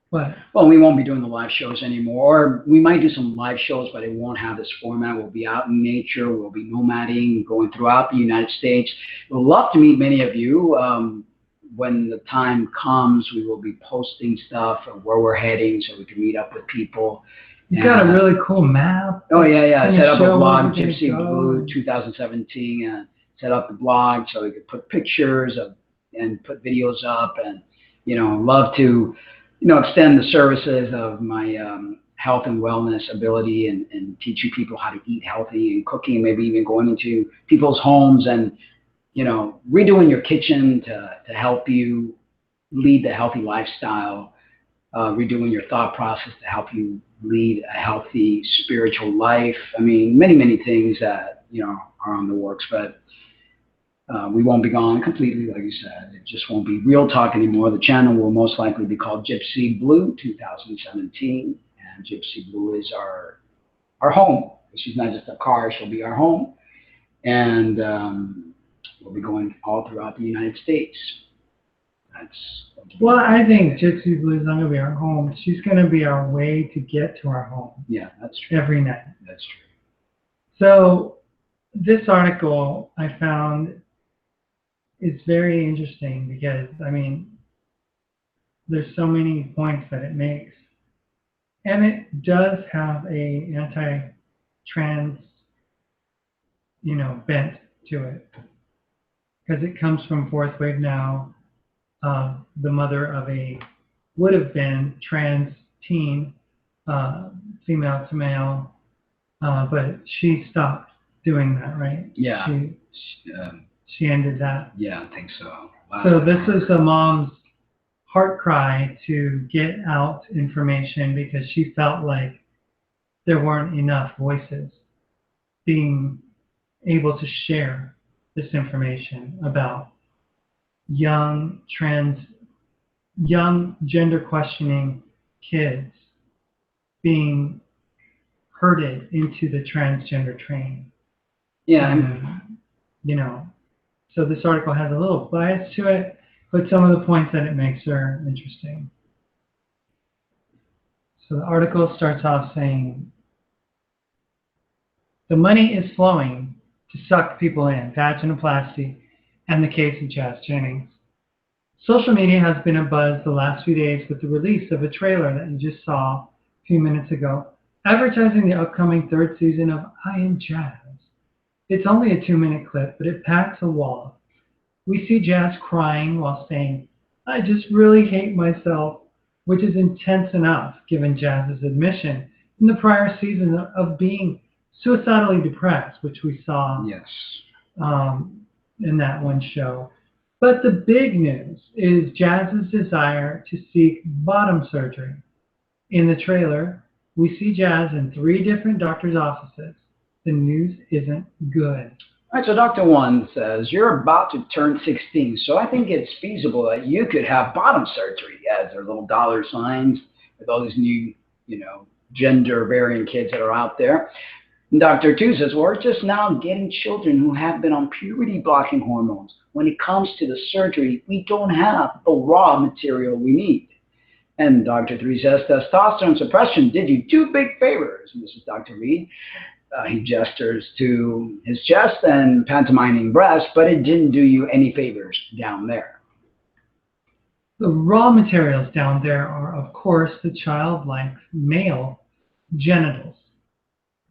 what? Well, we won't be doing the live shows anymore. We might do some live shows, but it won't have this format. We'll be out in nature. We'll be nomading, going throughout the United States. We'd love to meet many of you. When the time comes, we will be posting stuff of where we're heading so we can meet up with people. You got a really cool map. Oh, yeah. I set up a blog, Gypsy Blue 2017, and set up the blog so we could put pictures of and put videos up, and, you know, love to, you know, extend the services of my health and wellness ability, and teaching people how to eat healthy, and cooking, maybe even going into people's homes and, you know, redoing your kitchen to help you lead the healthy lifestyle, redoing your thought process to help you lead a healthy spiritual life. I mean, many things that, you know, are on the works, but we won't be gone completely, like you said. It just won't be Real Talk anymore. The channel will most likely be called Gypsy Blue 2017, and Gypsy Blue is our home. She's not just a car, she'll be our home, and we'll be going all throughout the United States. Well, I think Gypsy Blue is not going to be our home. She's going to be our way to get to our home. Yeah, that's true. Every night. That's true. So this article I found is very interesting because, I mean, there's so many points that it makes. And it does have a anti-trans, you know, bent to it. Because it comes from Fourth Wave Now, the mother of a would have been trans teen, female to male, but she stopped doing that, right? Yeah. She ended that. Yeah, I think so. Wow. So this is the mom's heart cry to get out information, because she felt like there weren't enough voices being able to share this information about young gender questioning kids being herded into the transgender train. Yeah. You know, so this article has a little bias to it, but some of the points that it makes are interesting. So the article starts off saying, the money is flowing to suck people in, vaginoplasty, and the case of Jazz Jennings. Social media has been abuzz the last few days with the release of a trailer that you just saw a few minutes ago, advertising the upcoming third season of I Am Jazz. It's only a 2-minute clip, but it packs a wall. We see Jazz crying while saying, I just really hate myself, which is intense enough given Jazz's admission in the prior season of being suicidally depressed, which we saw in that one show. But the big news is Jazz's desire to seek bottom surgery. In the trailer, we see Jazz in 3 different doctors' offices. The news isn't good. All right, so Dr. One says, you're about to turn 16, so I think it's feasible that you could have bottom surgery, as their little dollar signs with all these new, gender-varying kids that are out there. And Dr. Two says, we're just now getting children who have been on puberty-blocking hormones. When it comes to the surgery, we don't have the raw material we need. And Dr. Three says, testosterone suppression did you 2 big favors. And this is Dr. Reed. He gestures to his chest and pantomiming breast, but it didn't do you any favors down there. The raw materials down there are, of course, the childlike male genitals.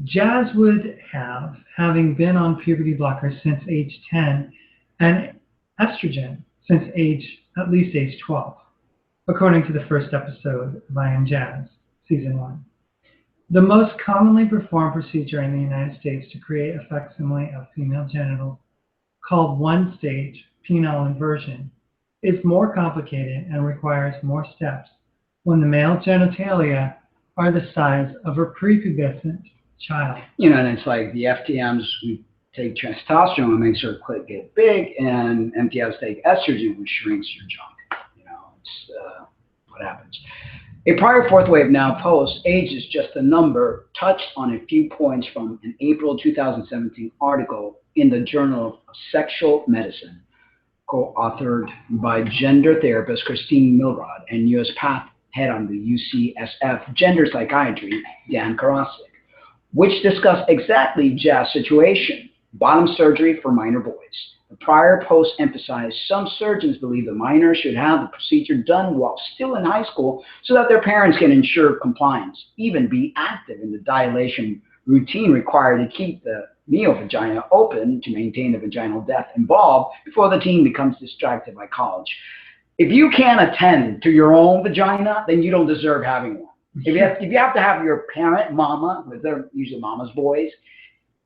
Jazz would have, having been on puberty blockers since age 10 and estrogen since at least age 12, according to the first episode of I Am Jazz, Season 1. The most commonly performed procedure in the United States to create a facsimile of female genitals, called one-stage penile inversion, is more complicated and requires more steps when the male genitalia are the size of a prepubescent child. And it's like the FTMs who take testosterone and makes your clit get big, and MTFs take estrogen, which shrinks your junk. It's what happens. A prior Fourth Wave Now post, age is just a number, touched on a few points from an April 2017 article in the Journal of Sexual Medicine, co-authored by gender therapist Christine Milrod and U.S. Path head on the UCSF Gender Psychiatry, Dan Karasik, which discussed exactly Jazz's situation, bottom surgery for minor boys. The prior post emphasized some surgeons believe the minors should have the procedure done while still in high school so that their parents can ensure compliance, even be active in the dilation routine required to keep the neovagina open to maintain the vaginal depth involved before the teen becomes distracted by college. If you can't attend to your own vagina, then you don't deserve having one. If you have to have your parent, mama, they're usually mama's boys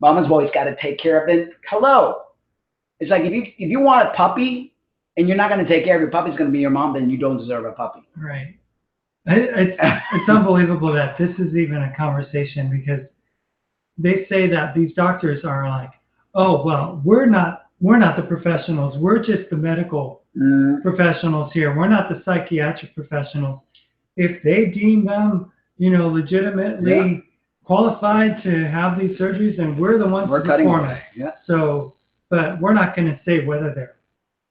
got to take care of it. Hello. It's like if you want a puppy and you're not going to take care of your puppy, it's going to be your mom, then you don't deserve a puppy. Right. It's unbelievable that this is even a conversation, because they say that these doctors are like, oh, well, we're not the professionals. We're just the medical professionals here. We're not the psychiatric professionals. If they deem them, legitimately qualified to have these surgeries, then we're the ones to perform it. Yeah. So, but we're not going to say whether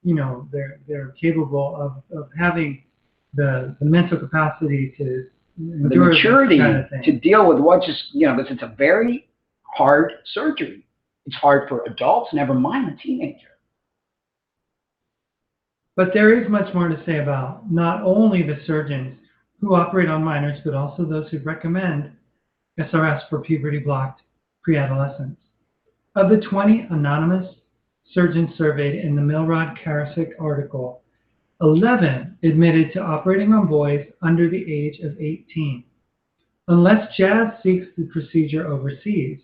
they're capable of having the mental capacity to endure the maturity kind of thing. to deal with what because it's a very hard surgery. It's hard for adults, never mind a teenager. But there is much more to say about not only the surgeons who operate on minors, but also those who recommend SRS for puberty-blocked preadolescents. Of the 20 anonymous surgeons surveyed in the Milrod-Karasik article, 11 admitted to operating on boys under the age of 18. Unless Jazz seeks the procedure overseas,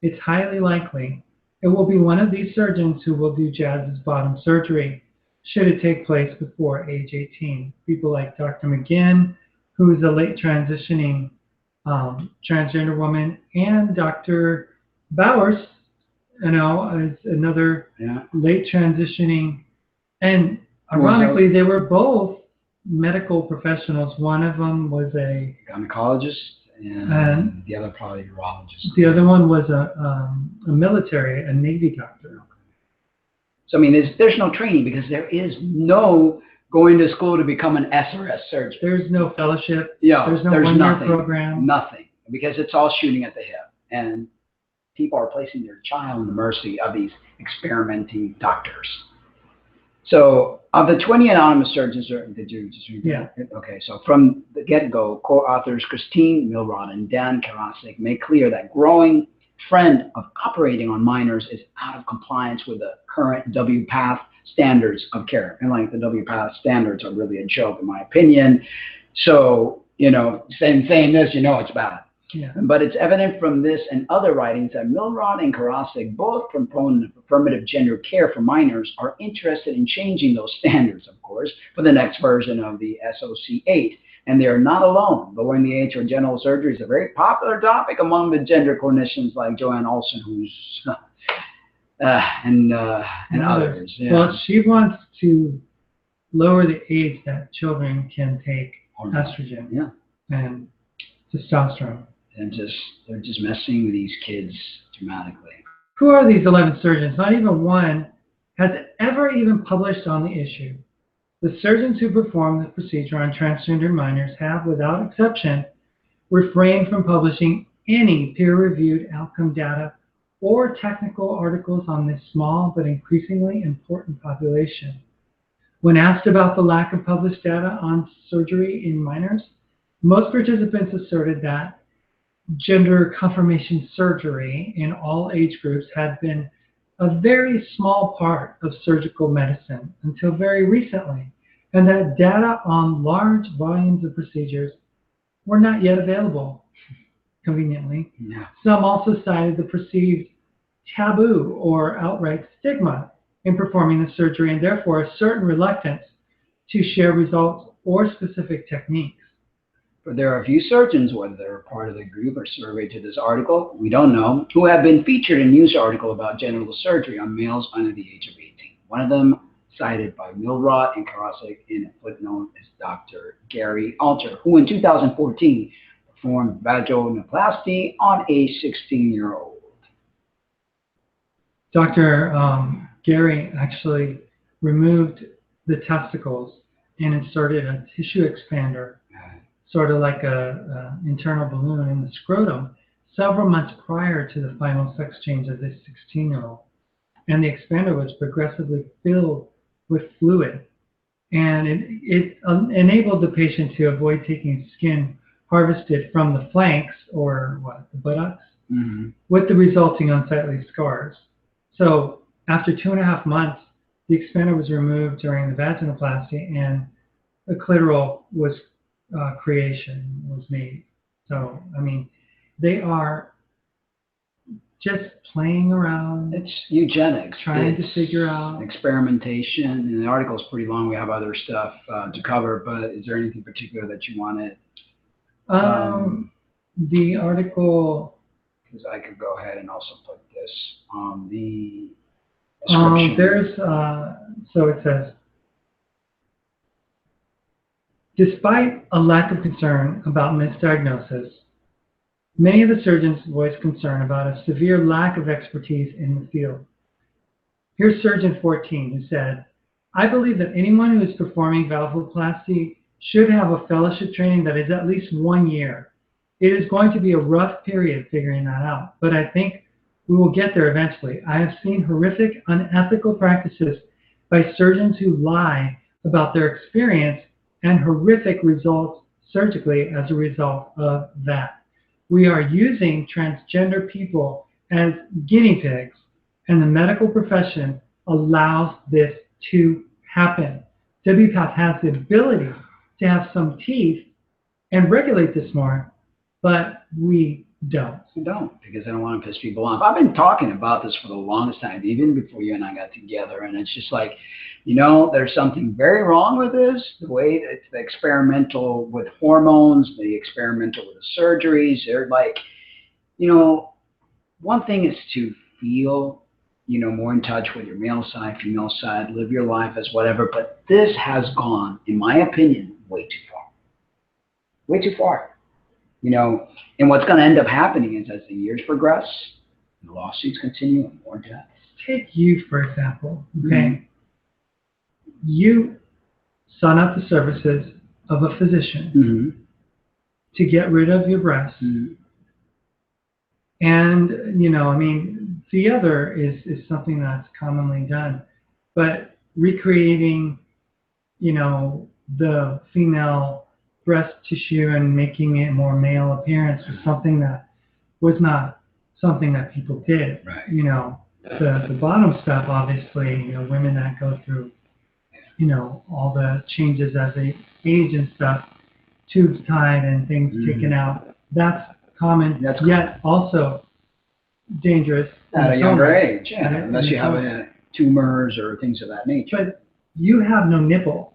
it's highly likely it will be one of these surgeons who will do Jazz's bottom surgery should it take place before age 18. People like Dr. McGinn, who is a late transitioning transgender woman, and Dr. Bowers, is another late transitioning. And ironically, they were both medical professionals. One of them was a gynecologist, and the other probably a urologist. The other one was a military, a Navy doctor. So, there's no training, because there is no going to school to become an SRS surgeon. There's no fellowship. Yeah, there's no there's one-year nothing, program. Nothing, because it's all shooting at the hip. And people are placing their child in the mercy of these experimenting doctors. So, of the 20 anonymous surgeons, did you just read Yeah. that? Okay, so from the get-go, co-authors Christine Milrod and Dan Karasik make clear that growing trend of operating on minors is out of compliance with the current WPATH standards of care. And like the WPATH standards are really a joke, in my opinion. So, saying this, it's bad. Yeah. But it's evident from this and other writings that Milrod and Karasik, both proponents of affirmative gender care for minors, are interested in changing those standards, of course, for the next version of the SOC-8. And they are not alone. Lowering the age for genital surgery is a very popular topic among the gender clinicians like Joanne Olson, who's and others. Yeah. Well, she wants to lower the age that children can take estrogen and testosterone. And they're just messing with these kids dramatically. Who are these 11 surgeons? Not even one has ever even published on the issue. The surgeons who perform the procedure on transgender minors have, without exception, refrained from publishing any peer-reviewed outcome data or technical articles on this small but increasingly important population. When asked about the lack of published data on surgery in minors, most participants asserted that gender confirmation surgery in all age groups had been a very small part of surgical medicine until very recently, and that data on large volumes of procedures were not yet available, conveniently. Yeah. Some also cited the perceived taboo or outright stigma in performing the surgery, and therefore a certain reluctance to share results or specific techniques. But there are a few surgeons, whether they're part of the group or surveyed to this article, we don't know, who have been featured in a news article about genital surgery on males under the age of 18. One of them, cited by Milrod and Karasik in a footnote, is Dr. Gary Alter, who in 2014 performed vaginoplasty on a 16-year-old. Dr. Gary actually removed the testicles and inserted a tissue expander, sort of like a internal balloon in the scrotum, several months prior to the final sex change of this 16-year-old. And the expander was progressively filled with fluid. And it enabled the patient to avoid taking skin harvested from the flanks, or the buttocks, with the resulting unsightly scars. So after 2.5 months, the expander was removed during the vaginoplasty, and a clitoral creation was made. So, I mean, they are just playing around. It's eugenics. Trying to figure out. Experimentation. And the article's pretty long. We have other stuff to cover, but is there anything particular that you wanted? The article. Because I could go ahead and also put this on the description. So it says, despite a lack of concern about misdiagnosis, many of the surgeons voiced concern about a severe lack of expertise in the field. Here's Surgeon 14, who said, I believe that anyone who is performing vulvoplasty should have a fellowship training that is at least 1 year. It is going to be a rough period figuring that out, but I think we will get there eventually. I have seen horrific, unethical practices by surgeons who lie about their experience and horrific results surgically as a result of that. We are using transgender people as guinea pigs, and the medical profession allows this to happen. WPATH has the ability to have some teeth and regulate this more, but we don't. We don't, because I don't want to piss people off. I've been talking about this for the longest time, even before you and I got together, and it's just like, there's something very wrong with this, the way that the experimental with hormones, the experimental with the surgeries. They're like, one thing is to feel, more in touch with your male side, female side, live your life as whatever, but this has gone, in my opinion, way too far. Way too far. And what's going to end up happening is as the years progress, the lawsuits continue and more deaths. Take you, for example, okay? You sought out the services of a physician to get rid of your breasts. And, the other is something that's commonly done. But recreating, the female breast tissue and making it more male appearance was something that was not something that people did. Right. The bottom stuff, obviously, women that go through, all the changes as they age and stuff, tubes tied and things taken out. That's common, yet also dangerous. At a younger age, unless you have tumors or things of that nature. But you have no nipple,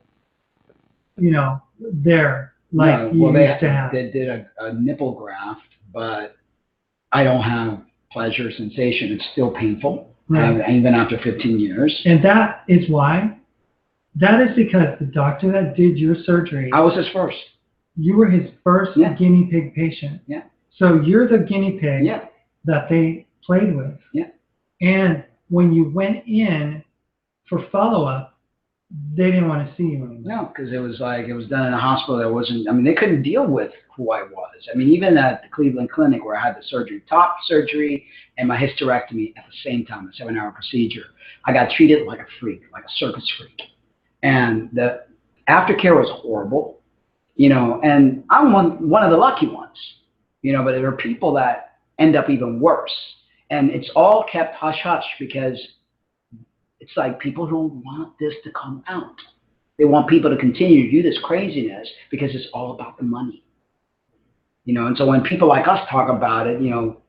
there, like you used to have. They did a nipple graft, but I don't have pleasure, sensation. It's still painful, even after 15 years. And that is why. That is because the doctor that did your surgery. I was his first. You were his first guinea pig patient. Yeah. So you're the guinea pig that they played with. Yeah. And when you went in for follow-up, they didn't want to see you anymore. No, because it was done in a hospital that wasn't, they couldn't deal with who I was. Even at the Cleveland Clinic where I had the surgery, top surgery and my hysterectomy at the same time, a 7-hour procedure, I got treated like a freak, like a circus freak. And the aftercare was horrible, and I'm one of the lucky ones, but there are people that end up even worse. And it's all kept hush-hush because it's like people don't want this to come out. They want people to continue to do this craziness because it's all about the money. And so when people like us talk about it,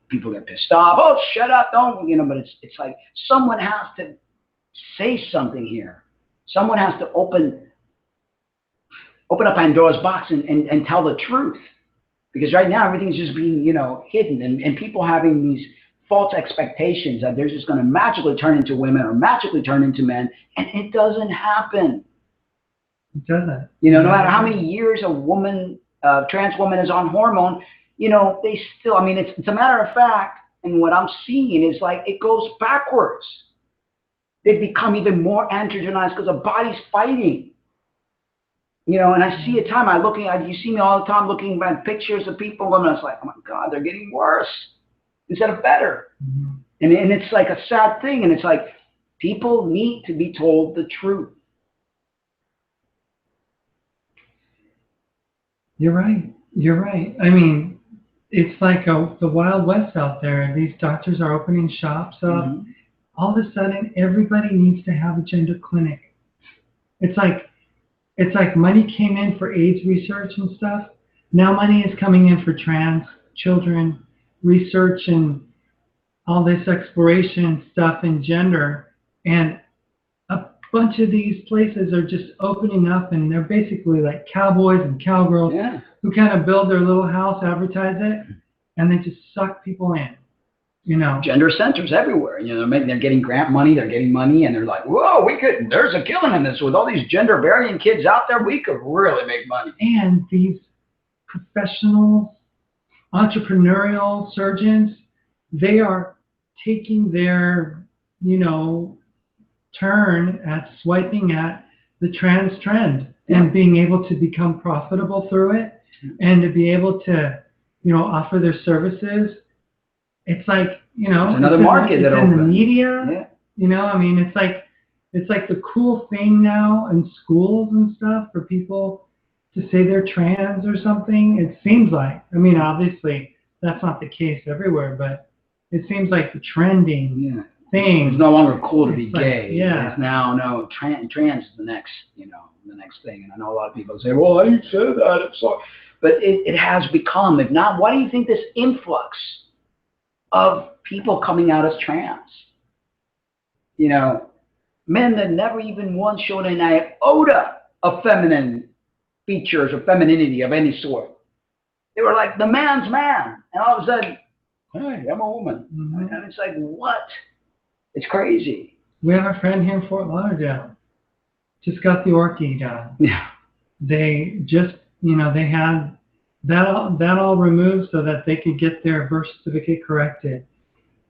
people get pissed off. Oh, shut up, don't, but it's like someone has to say something here. Someone has to open up Pandora's box and tell the truth. Because right now everything's just being, hidden and people having these false expectations that they're just going to magically turn into women or magically turn into men, and it doesn't happen. It doesn't. No matter how many years a trans woman is on hormone, they still, it's a matter of fact, and what I'm seeing is like it goes backwards. They become even more androgenized because the body's fighting. And I see you see me all the time looking at pictures of people, and it's like, oh my God, they're getting worse instead of better. Mm-hmm. And it's like a sad thing. And it's like, people need to be told the truth. You're right. It's like the Wild West out there. These doctors are opening shops up. Mm-hmm. All of a sudden, everybody needs to have a gender clinic. It's like money came in for AIDS research and stuff. Now money is coming in for trans children research and all this exploration stuff in gender. And a bunch of these places are just opening up, and they're basically like cowboys and cowgirls who kind of build their little house, advertise it, and they just suck people in. Gender centers everywhere. They're getting grant money, they're getting money, and they're like, whoa, there's a killing in this. With all these gender varying kids out there, we could really make money. And these professional, entrepreneurial surgeons, they are taking their, turn at swiping at the trans trend and being able to become profitable through it and to be able to, offer their services. It's like, it's another market that opens. In the media, it's like the cool thing now in schools and stuff for people to say they're trans or something. It seems like, obviously that's not the case everywhere, but it seems like the trending thing. It's no longer cool to be gay. Yeah. It's now, no, trans is the next thing. And I know a lot of people say, well, I said that, I'm sorry. But it has become, if not, why do you think this influx of people coming out as trans? Men that never even once showed an iota of feminine features or femininity of any sort. They were like the man's man. And all of a sudden, hey, I'm a woman. Mm-hmm. And it's like, what? It's crazy. We have a friend here in Fort Lauderdale. Just got the orchid done. Yeah. They just, they had that all removed so that they could get their birth certificate corrected.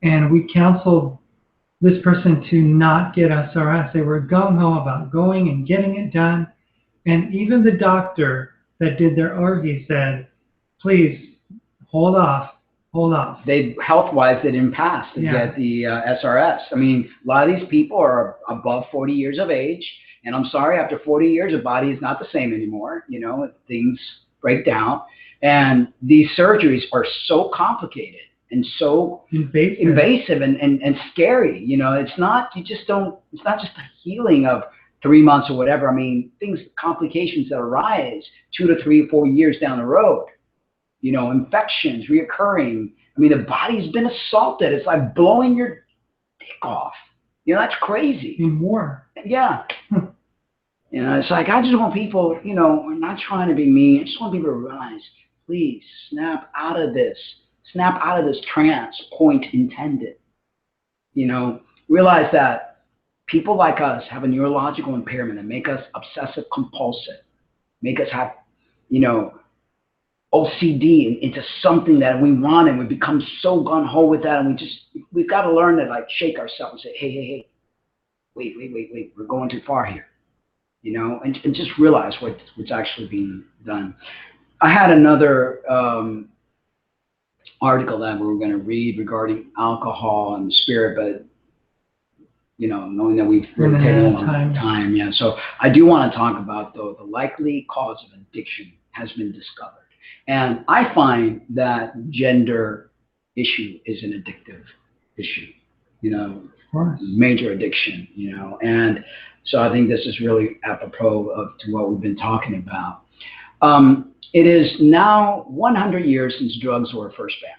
And we counseled this person to not get SRS. They were gung-ho about going and getting it done. And even the doctor that did their orgy said, please hold off. hold off. They health-wise, they didn't pass to get the SRS. I mean, a lot of these people are above 40 years of age, and I'm sorry, after 40 years, the body is not the same anymore. You know, things break down, and these surgeries are so complicated and so invasive and scary. You know, it's not, you just don't, it's not just a healing of 3 months or whatever. I mean, complications that arise 2 to 3 or 4 years down the road. You know, infections, reoccurring. I mean, the body's been assaulted. It's like blowing your dick off. You know, that's crazy. And more. Yeah. You know, it's like, I just want people, you know, I'm not trying to be mean. I just want people to realize, please, snap out of this. Snap out of this trance, point intended. You know, realize that people like us have a neurological impairment that make us obsessive compulsive, make us have, you know, OCD into something that we want, and we become so gung-ho with that, and we've got to learn to like shake ourselves and say, hey, wait, we're going too far here, you know, and just realize what's actually being done. I had another article that we were going to read regarding alcohol and the spirit, but you know, knowing that we've taken a long time, yeah. So I do want to talk about, though, the likely cause of addiction has been discovered. And I find that gender issue is an addictive issue, you know, major addiction, you know. And so I think this is really apropos to what we've been talking about. It is now 100 years since drugs were first banned.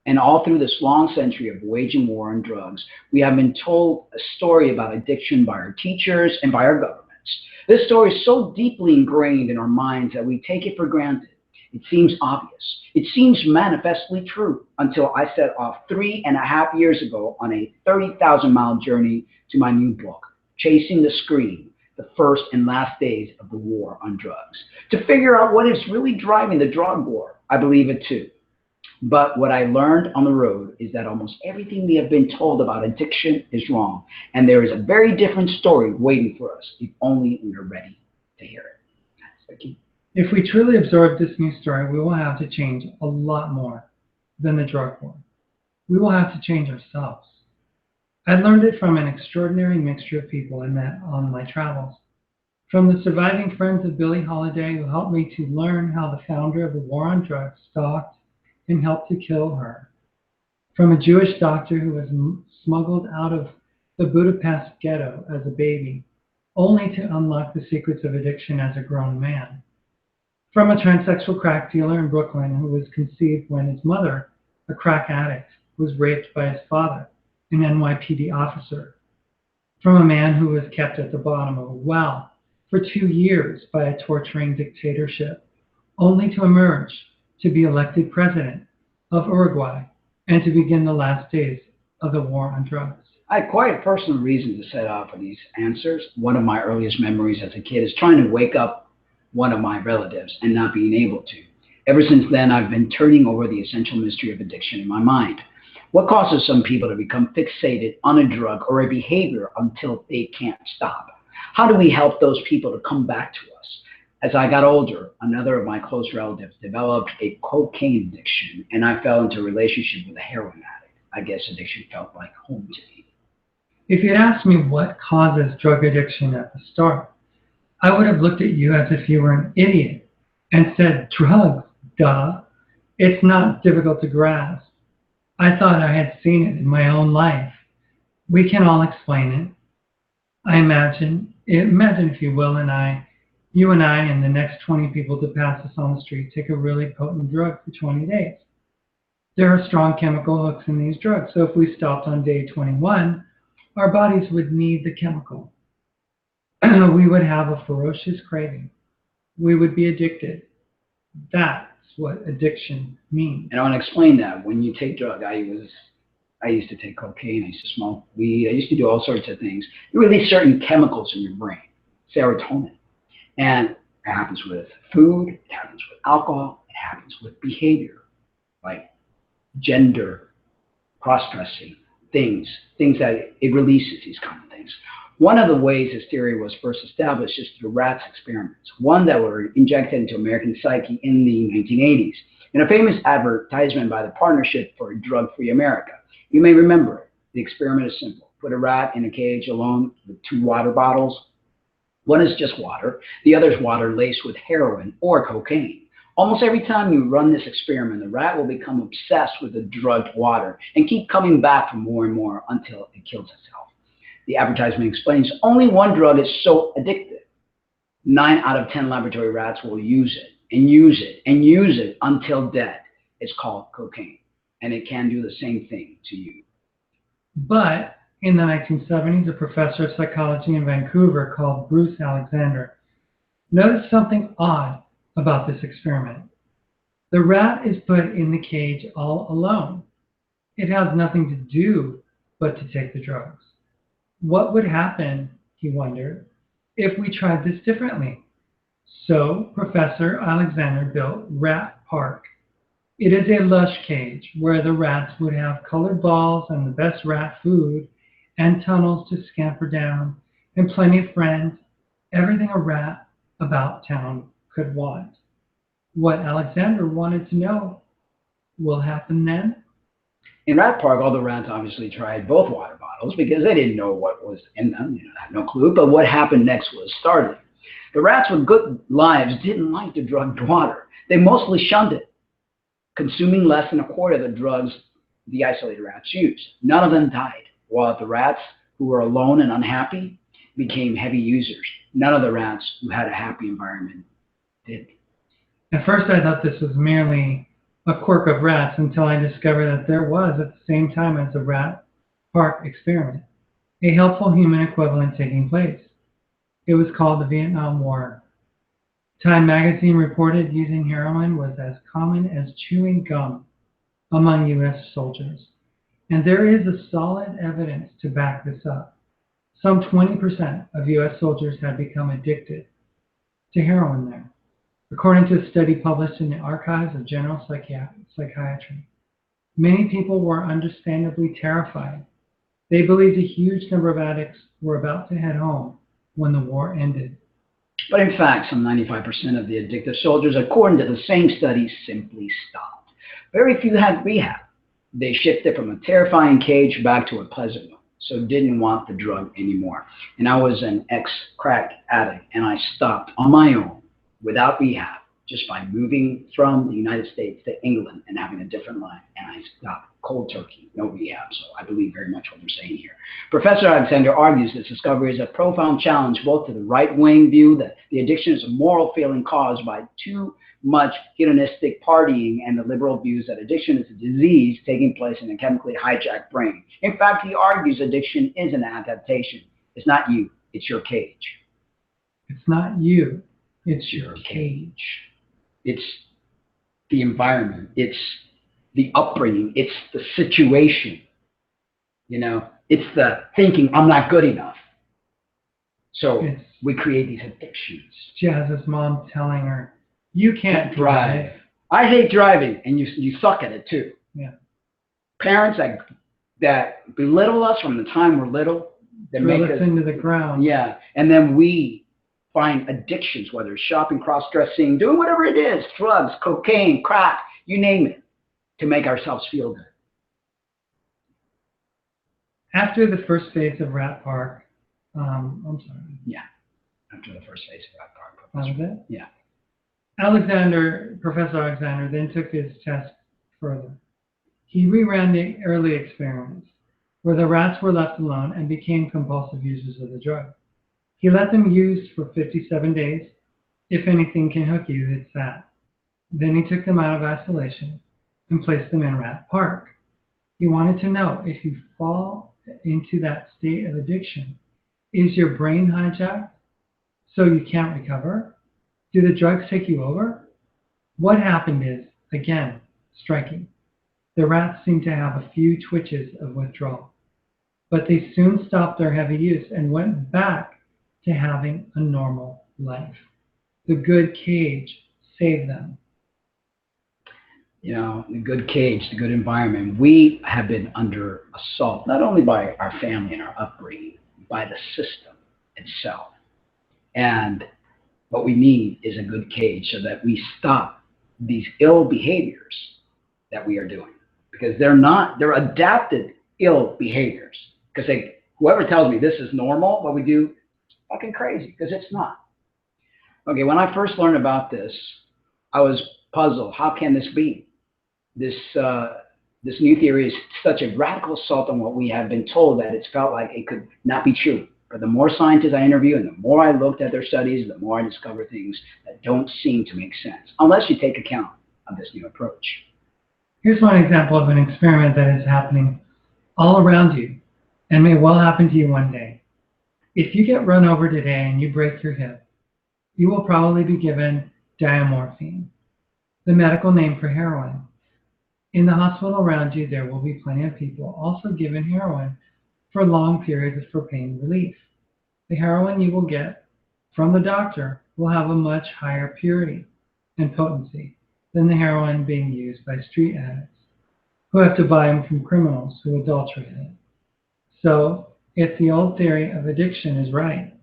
And all through this long century of waging war on drugs, we have been told a story about addiction by our teachers and by our governments. This story is so deeply ingrained in our minds that we take it for granted. It seems obvious. It seems manifestly true until I set off 3.5 years ago on a 30,000-mile journey to my new book, Chasing the Scream, the first and last days of the war on drugs, to figure out what is really driving the drug war. I believe it too. But what I learned on the road is that almost everything we have been told about addiction is wrong, and there is a very different story waiting for us if only we are ready to hear it. Thank you. If we truly absorb this new story, we will have to change a lot more than the drug war. We will have to change ourselves. I learned it from an extraordinary mixture of people I met on my travels. From the surviving friends of Billie Holiday, who helped me to learn how the founder of the war on drugs stalked and helped to kill her. From a Jewish doctor who was smuggled out of the Budapest ghetto as a baby, only to unlock the secrets of addiction as a grown man. From a transsexual crack dealer in Brooklyn who was conceived when his mother, a crack addict, was raped by his father, an NYPD officer. From a man who was kept at the bottom of a well for 2 years by a torturing dictatorship, only to emerge to be elected president of Uruguay and to begin the last days of the war on drugs. I had quite a personal reason to set out for these answers. One of my earliest memories as a kid is trying to wake up one of my relatives and not being able to. Ever since then, I've been turning over the essential mystery of addiction in my mind. What causes some people to become fixated on a drug or a behavior until they can't stop? How do we help those people to come back to us? As I got older, another of my close relatives developed a cocaine addiction, and I fell into a relationship with a heroin addict. I guess addiction felt like home to me. If you'd asked me what causes drug addiction at the start, I would have looked at you as if you were an idiot and said, drugs, duh. It's not difficult to grasp. I thought I had seen it in my own life. We can all explain it. I imagine if you will, you and I and the next 20 people to pass us on the street take a really potent drug for 20 days. There are strong chemical hooks in these drugs, so if we stopped on day 21, our bodies would need the chemical. We would have a ferocious craving. We would be addicted. That's what addiction means. And I want to explain that. When you take drugs, I used to take cocaine, I used to smoke weed, I used to do all sorts of things. You release certain chemicals in your brain, serotonin. And it happens with food, it happens with alcohol, it happens with behavior, like gender, cross-dressing, things that it releases these kind of things. One of the ways this theory was first established is through rats experiments, one that were injected into American psyche in the 1980s. In a famous advertisement by the Partnership for a Drug-Free America, you may remember it. The experiment is simple. Put a rat in a cage alone with 2 water bottles. One is just water. The other is water laced with heroin or cocaine. Almost every time you run this experiment, the rat will become obsessed with the drugged water and keep coming back for more and more until it kills itself. The advertisement explains only one drug is so addictive. 9 out of 10 laboratory rats will use it and use it and use it until dead. It's called cocaine, and it can do the same thing to you. But in the 1970s, a professor of psychology in Vancouver called Bruce Alexander noticed something odd about this experiment. The rat is put in the cage all alone. It has nothing to do but to take the drugs. What would happen, he wondered, if we tried this differently? So Professor Alexander built Rat Park. It is a lush cage where the rats would have colored balls and the best rat food and tunnels to scamper down and plenty of friends, everything a rat about town could want. What Alexander wanted to know will happen then? In Rat Park, all the rats obviously tried both water bottles because they didn't know what was in them. They had no clue. But what happened next was startling. The rats with good lives didn't like the drugged water. They mostly shunned it, consuming less than a quarter of the drugs the isolated rats used. None of them died, while the rats who were alone and unhappy became heavy users. None of the rats who had a happy environment did. At first I thought this was merely a quirk of rats until I discovered that there was, at the same time as the Rat Park experiment, a helpful human equivalent taking place. It was called the Vietnam War. Time magazine reported using heroin was as common as chewing gum among U.S. soldiers. And there is a solid evidence to back this up. Some 20% of U.S. soldiers had become addicted to heroin there, according to a study published in the Archives of General Psychiatry. Many people were understandably terrified. They believed a huge number of addicts were about to head home when the war ended. But in fact, some 95% of the addictive soldiers, according to the same study, simply stopped. Very few had rehab. They shifted from a terrifying cage back to a pleasant one, so didn't want the drug anymore. And I was an ex-crack addict, and I stopped on my own without rehab, just by moving from the United States to England and having a different life. And I stopped cold turkey, no rehab. So I believe very much what we're saying here. Professor Alexander argues this discovery is a profound challenge both to the right-wing view that the addiction is a moral failing caused by too much hedonistic partying, and the liberal views that addiction is a disease taking place in a chemically hijacked brain. In fact, he argues addiction is an adaptation. It's not you, it's your cage. It's not you, it's your cage. It's the environment. It's the upbringing. It's the situation. You know, it's the thinking, I'm not good enough. So we create these addictions. Jazz's mom telling her, you can't drive. I hate driving, and you suck at it too. Yeah. Parents that belittle us from the time we're little. That drill make us into the ground. Yeah, and then we find addictions, whether it's shopping, cross-dressing, doing whatever it is, drugs, cocaine, crack, you name it, to make ourselves feel good. After the first phase of Rat Park, Yeah, after the first phase of Rat Park. That was it? Yeah. Professor Alexander then took his test further. He reran the early experiments, where the rats were left alone and became compulsive users of the drug. He let them use for 57 days. If anything can hook you, it's that. Then he took them out of isolation and placed them in Rat Park. He wanted to know, if you fall into that state of addiction, is your brain hijacked so you can't recover? Do the drugs take you over? What happened is, again, striking. The rats seemed to have a few twitches of withdrawal, but they soon stopped their heavy use and went back to having a normal life. The good cage saved them. You know, the good cage, the good environment. We have been under assault, not only by our family and our upbringing, by the system itself. And what we need is a good cage so that we stop these ill behaviors that we are doing, because they're adapted ill behaviors. Because whoever tells me this is normal, what we do, fucking crazy, because it's not. Okay, when I first learned about this, I was puzzled. How can this be? This new theory is such a radical assault on what we have been told that it's felt like it could not be true. But the more scientists I interview and the more I looked at their studies, the more I discover things that don't seem to make sense, unless you take account of this new approach. Here's one example of an experiment that is happening all around you and may well happen to you one day. If you get run over today and you break your hip, you will probably be given diamorphine, the medical name for heroin. In the hospital around you, there will be plenty of people also given heroin for long periods for pain relief. The heroin you will get from the doctor will have a much higher purity and potency than the heroin being used by street addicts who have to buy them from criminals who adulterate it. So, if the old theory of addiction is right,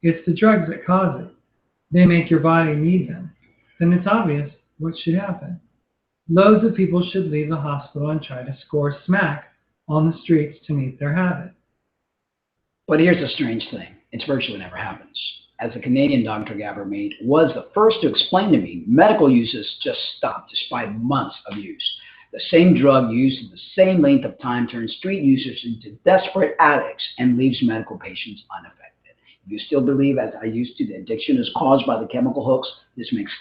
it's the drugs that cause it. They make your body need them. Then it's obvious what should happen. Loads of people should leave the hospital and try to score smack on the streets to meet their habit. But here's the strange thing. It virtually never happens. As the Canadian Dr. Gabor Maid was the first to explain to me, medical uses just stopped despite months of use. The same drug used in the same length of time turns street users into desperate addicts and leaves medical patients unaffected. If you still believe, as I used to, the addiction is caused by the chemical hooks, this makes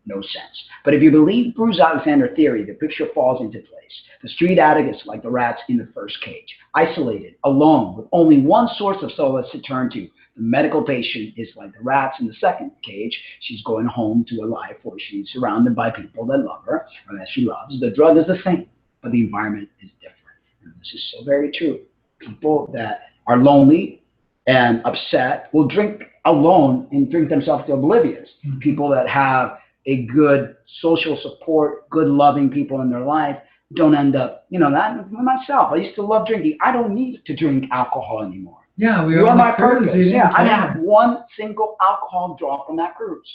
no sense. But if you believe Bruce Alexander theory, the picture falls into place. The street addict is like the rats in the first cage, isolated, alone, with only one source of solace to turn to. The medical patient is like the rats in the second cage. She's going home to a life where she's surrounded by people that love her or that she loves. The drug is the same, but the environment is different. And this is so very true. People that are lonely and upset will drink alone and drink themselves to oblivion. People that have a good social support, good loving people in their life don't end up, that myself. I used to love drinking. I don't need to drink alcohol anymore. Yeah, you are my purpose. Yeah, I didn't have one single alcohol drop on that cruise.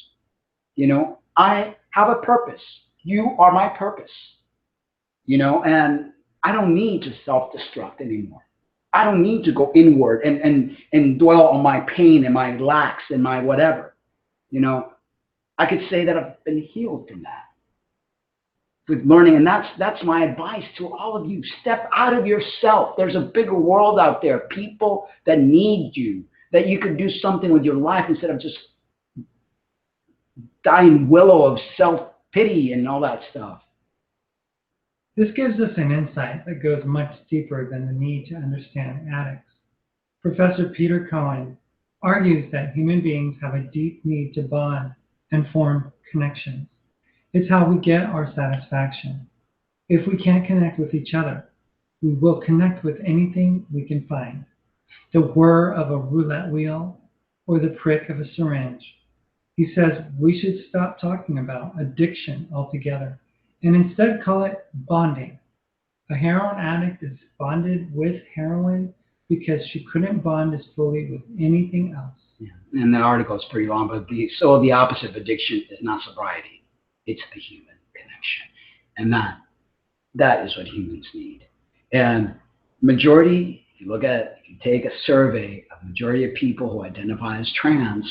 I have a purpose. You are my purpose. And I don't need to self-destruct anymore. I don't need to go inward and dwell on my pain and my lacks and my whatever. I could say that I've been healed from that with learning, and that's my advice to all of you. Step out of yourself. There's a bigger world out there, people that need you, that you could do something with your life instead of just dying willow of self-pity and all that stuff. This gives us an insight that goes much deeper than the need to understand addicts. Professor Peter Cohen argues that human beings have a deep need to bond and form connections. It's how we get our satisfaction. If we can't connect with each other, we will connect with anything we can find. The whir of a roulette wheel or the prick of a syringe. He says we should stop talking about addiction altogether and instead call it bonding. A heroin addict is bonded with heroin because she couldn't bond as fully with anything else. Yeah. And the article is pretty long, but the opposite of addiction is not sobriety. It's a human connection. And that is what humans need. And majority, if you take a survey of majority of people who identify as trans,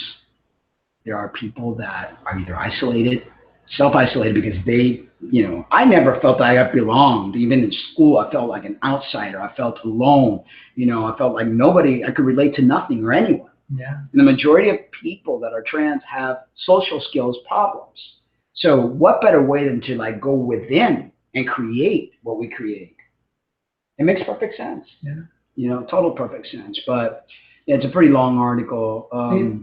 there are people that are either isolated, self-isolated because they, I never felt that I belonged. Even in school, I felt like an outsider. I felt alone. I felt like nobody, I could relate to nothing or anyone. Yeah. And the majority of people that are trans have social skills problems. So what better way than to go within and create what we create? It makes perfect sense. Yeah. Total perfect sense. But it's a pretty long article.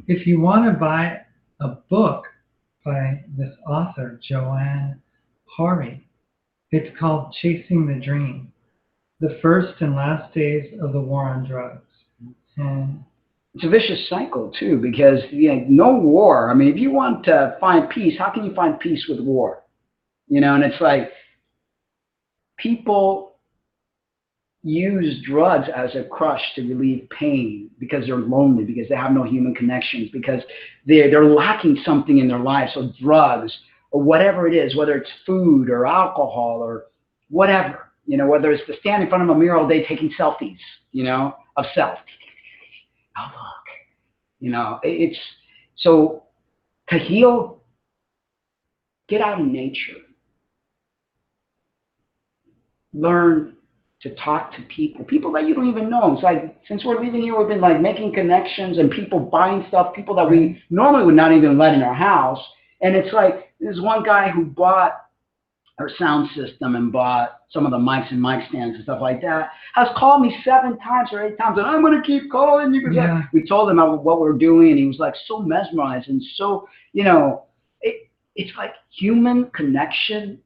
If you want to buy a book by this author, Joanne Hari, it's called Chasing the Dream, The First and Last Days of the War on Drugs. And it's a vicious cycle, too, because no war. I mean, if you want to find peace, how can you find peace with war? And it's like people use drugs as a crutch to relieve pain because they're lonely, because they have no human connections, because they're lacking something in their life. So drugs or whatever it is, whether it's food or alcohol or whatever, you know, whether it's to stand in front of a mirror all day taking selfies, you know, of self. Oh, look, you know, it's so to heal, get out in nature. Learn to talk to people that you don't even know. It's like, since we're living here, we've been like making connections and people buying stuff, people that we normally would not even let in our house. And it's like, there's one guy who bought our sound system and bought some of the mics and mic stands and stuff like that, has called me 7 times or 8 times, and I'm going to keep calling you. Because we told him what we're doing, and he was like so mesmerized and so, you know, it's like human connection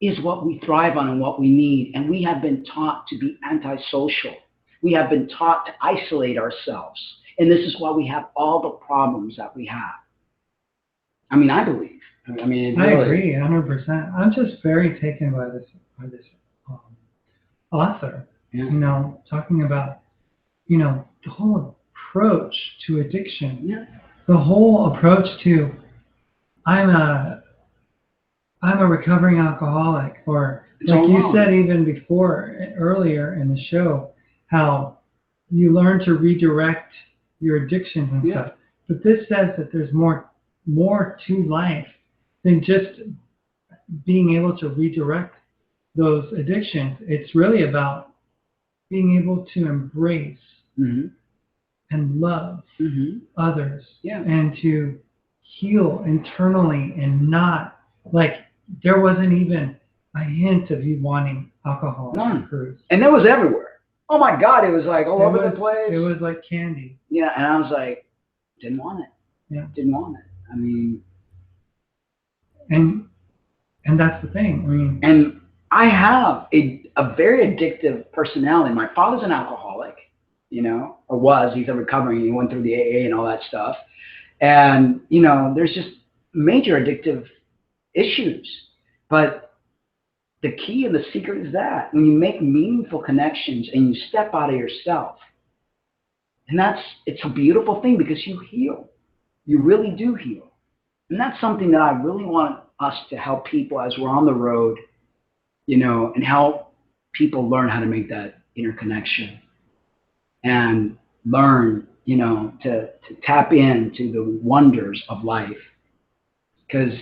is what we thrive on and what we need. And we have been taught to be antisocial. We have been taught to isolate ourselves. And this is why we have all the problems that we have. I mean, I believe. I mean, I agree 100%. I'm just very taken by this author, you know, talking about, you know, the whole approach to addiction, the whole approach to, I'm a recovering alcoholic, or like you said even before, earlier in the show, how you learn to redirect your addictions and stuff. But this says that there's more to life than just being able to redirect those addictions. It's really about being able to embrace and love others and to heal internally, and not, like, there wasn't even a hint of you wanting alcohol. None. And it was everywhere. Oh my God, it was like all over the place. It was like candy. Yeah, and I was like, didn't want it. Yeah. Didn't want it. I mean, and that's the thing. I mean, and I have a very addictive personality. My father's an alcoholic, you know, or was. He's a recovering. He went through the AA and all that stuff. And, you know, there's just major addictive issues. But the key and the secret is that when you make meaningful connections and you step out of yourself, and it's a beautiful thing, because you heal. You really do heal. And that's something that I really want us to help people as we're on the road, you know, and help people learn how to make that interconnection and learn, you know, to tap into the wonders of life. Because,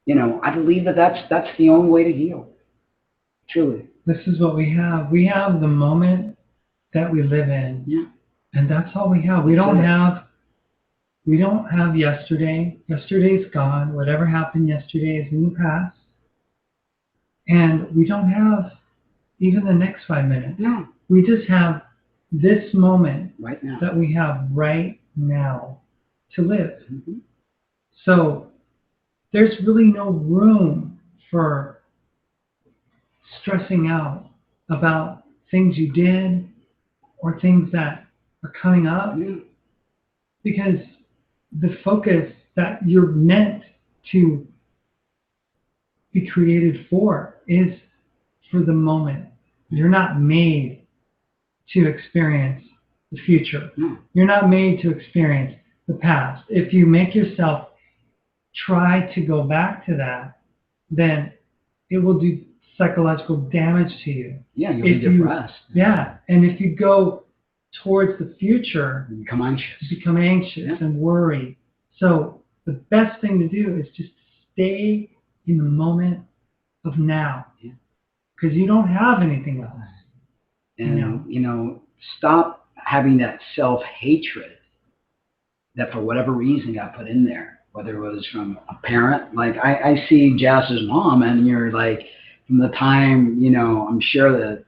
you know, I believe that that's the only way to heal. Truly. This is what we have. We have the moment that we live in. Yeah. And that's all we have. We don't have yesterday. Yesterday's gone. Whatever happened yesterday is in the past. And we don't have even the next 5 minutes. No. We just have this moment right now that we have right now to live. So there's really no room for stressing out about things you did or things that are coming up, because the focus that you're meant to be created for is for the moment. You're not made to experience the future. You're not made to experience the past. If you make yourself try to go back to that, then it will do psychological damage to you. Yeah, you'll be depressed. And if you go towards the future, you become anxious. And worry. So the best thing to do is just stay in the moment of now, because you don't have anything else. And you know, stop having that self-hatred that for whatever reason got put in there, whether it was from a parent. Like I see Jazz's mom, and you're like, from the time, you know, I'm sure that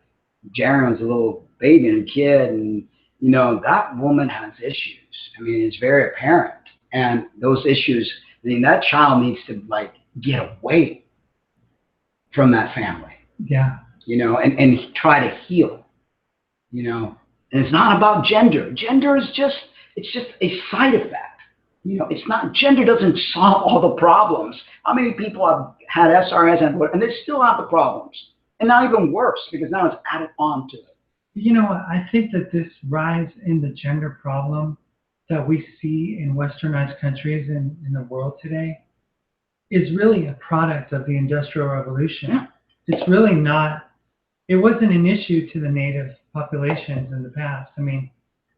Jaron was a little baby and a kid, and you know, that woman has issues. I mean, it's very apparent. And those issues, I mean, that child needs to like get away from that family. Yeah. You know, and try to heal. You know, and it's not about gender. Gender is just a side effect. You know, it's not, gender doesn't solve all the problems. How many people have had SRS and they still have the problems? And not even worse, because now it's added on to it. You know, I think that this rise in the gender problem that we see in westernized countries in the world today is really a product of the Industrial Revolution. Yeah. It's really not, it wasn't an issue to the native populations in the past. I mean,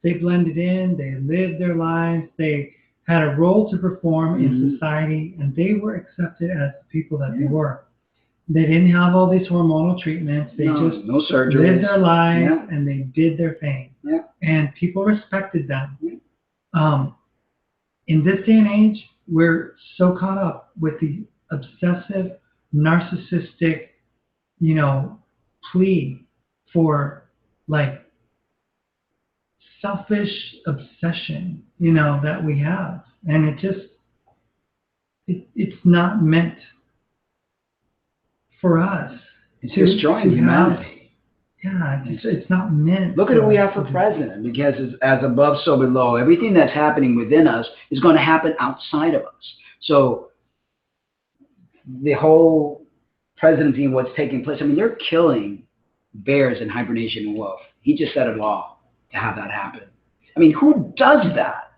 they blended in, they lived their lives, they had a role to perform in society, and they were accepted as the people that they were. They didn't have all these hormonal treatments. They just no surgery. lived their lives and they did their thing. Yeah. And people respected them. In this day and age, we're so caught up with the obsessive, narcissistic, plea for like selfish obsession, that we have. And it's not meant for us. It's destroying humanity. It's not meant. Look at who we have for president, because it's as above, so below. Everything that's happening within us is going to happen outside of us. So the whole presidency and what's taking place, I mean, they're killing bears in hibernation and wolf. He just set a law to have that happen. I mean, who does that?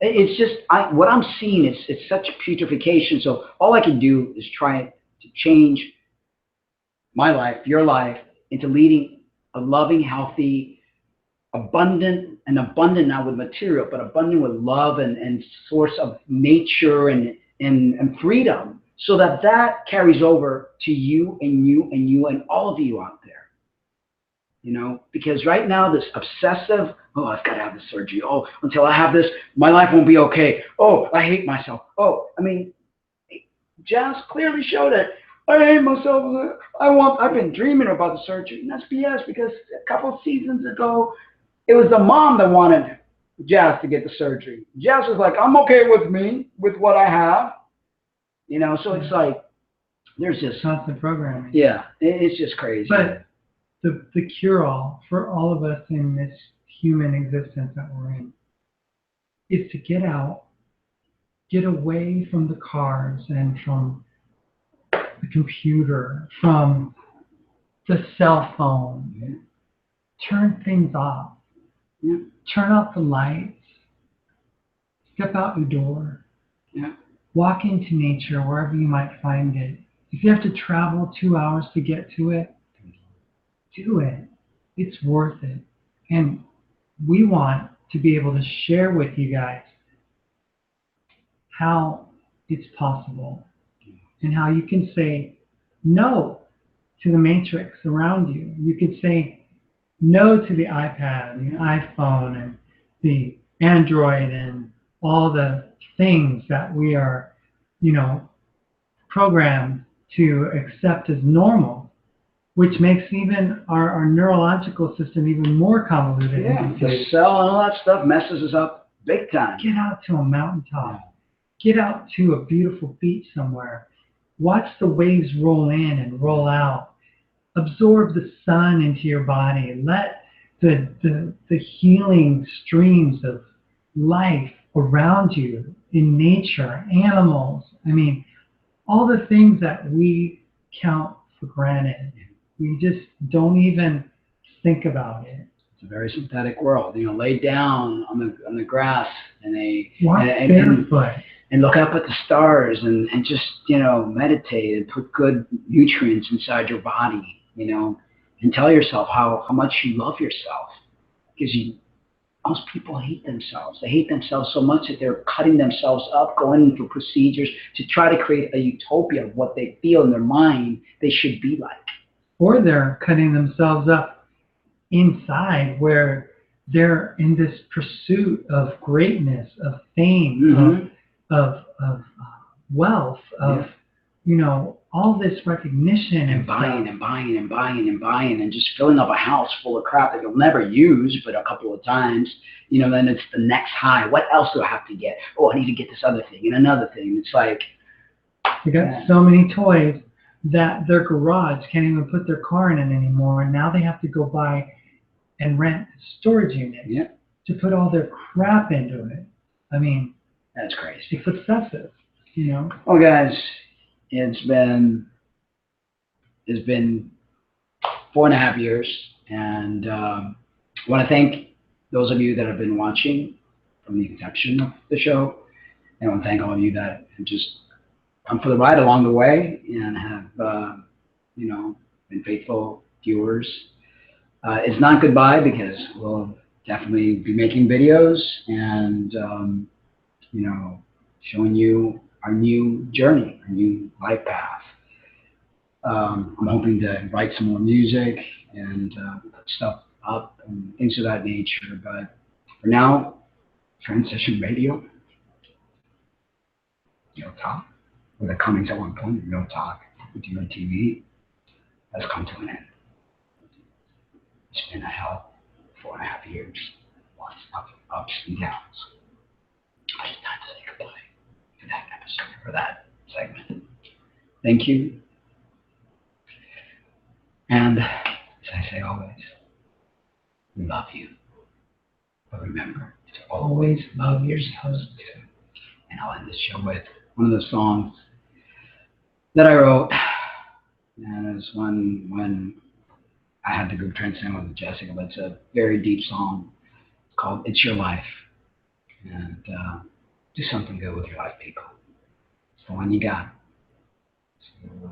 It's just, what I'm seeing is it's such putrefaction. So all I can do is try to change my life, your life, into leading a loving, healthy, abundant not with material, but abundant with love and source of nature and freedom, so that carries over to you and you and you and all of you out there. Because right now this obsessive, I've got to have this surgery. Until I have this, my life won't be okay. I hate myself. I mean, Jazz clearly showed it. I hate myself. I've been dreaming about the surgery. And that's BS, because a couple of seasons ago, it was the mom that wanted Jazz to get the surgery. Jazz was like, I'm okay with me, with what I have. So it's like, there's just constant programming. Yeah, it's just crazy. But the cure-all for all of us in this human existence that we're in is to get out, get away from the cars and from the computer, from the cell phone. Turn things off. Turn off the lights. Step out your door. Walk into nature wherever you might find it. If you have to travel 2 hours to get to it, do it. It's worth it. And we want to be able to share with you guys how it's possible and how you can say no to the matrix around you. You can say no to the iPad and the iPhone and the Android and all the things that we are, programmed to accept as normal, which makes even our neurological system even more convoluted. The cell and all that stuff messes us up big time. Get out to a mountaintop. Get out to a beautiful beach somewhere. Watch the waves roll in and roll out. Absorb the sun into your body. Let the healing streams of life around you in nature, animals. I mean, all the things that we count for granted. We just don't even think about it. It's a very synthetic world. Lay down on the grass and and look up at the stars and just meditate and put good nutrients inside your body. And tell yourself how much you love yourself, because most people hate themselves. They hate themselves so much that they're cutting themselves up, going into procedures to try to create a utopia of what they feel in their mind they should be like. Or they're cutting themselves up inside, where they're in this pursuit of greatness, of fame, of wealth, of all this recognition and buying and just filling up a house full of crap that you'll never use but a couple of times. Then it's the next high. What else do I have to get? I need to get this other thing and another thing. It's like they got so many toys that their garage can't even put their car in it anymore, and now they have to go buy and rent a storage unit to put all their crap into it. I mean, that's crazy. It's obsessive, Well, guys, it's been 4.5 years, and I want to thank those of you that have been watching from the inception of the show, and I want to thank all of you that have just come for the ride along the way and have, been faithful viewers. It's not goodbye because we'll definitely be making videos and, showing you our new journey, our new life path. I'm hoping to write some more music and put stuff up and things of that nature. But for now, Transition Radio, RealTalk, with the Cummings at one point, RealTalk with TRTV, has come to an end. It's been a hell 4.5 years, lots of ups and downs. But it's time to say goodbye for that episode, for that segment. Thank you. And as I say always, we love you. But remember to always love yourselves too. And I'll end this show with one of the songs that I wrote. And it was one when I had the group Transcend with Jessica, but it's a very deep song called It's Your Life. And do something good with your life, people. It's the one you got. So,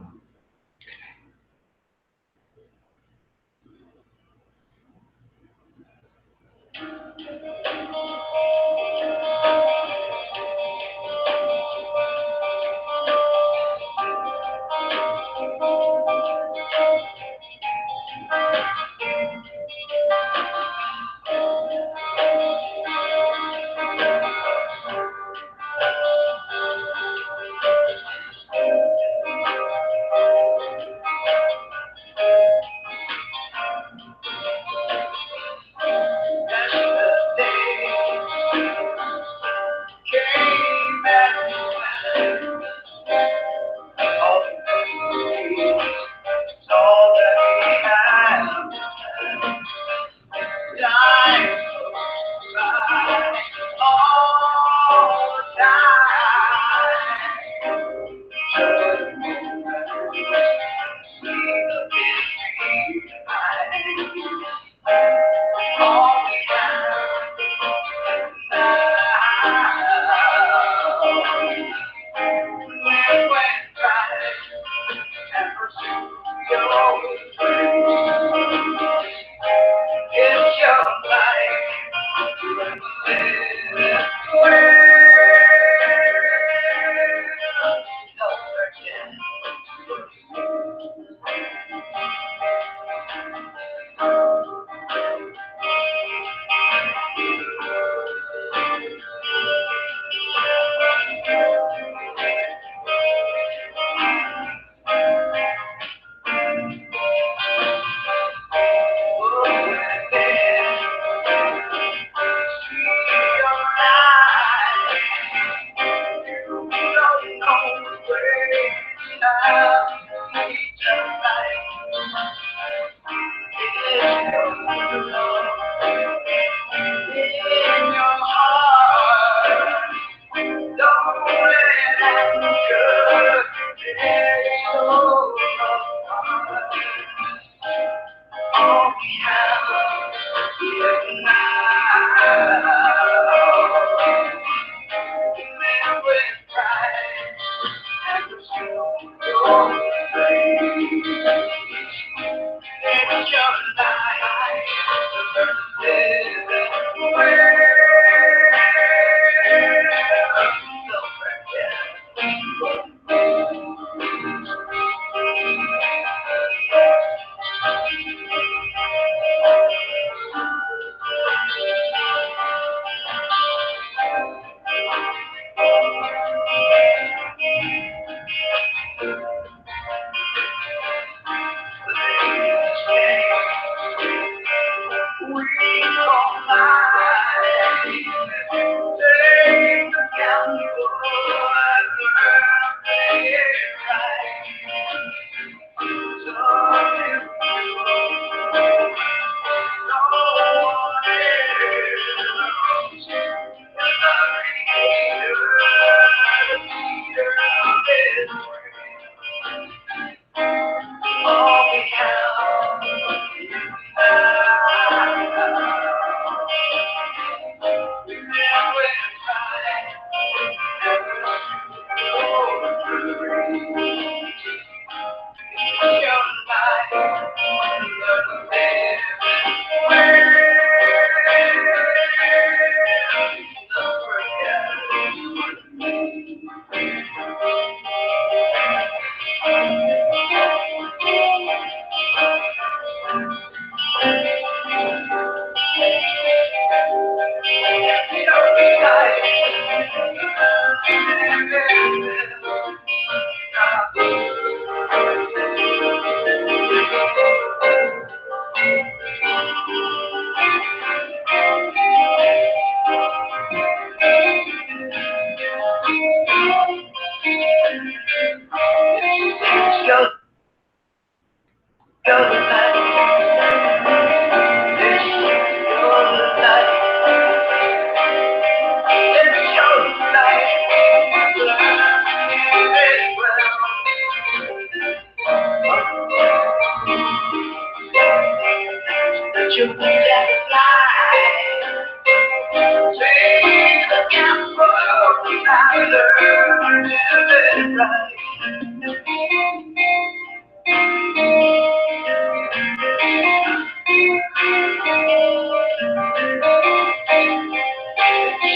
right.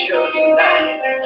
Show you light.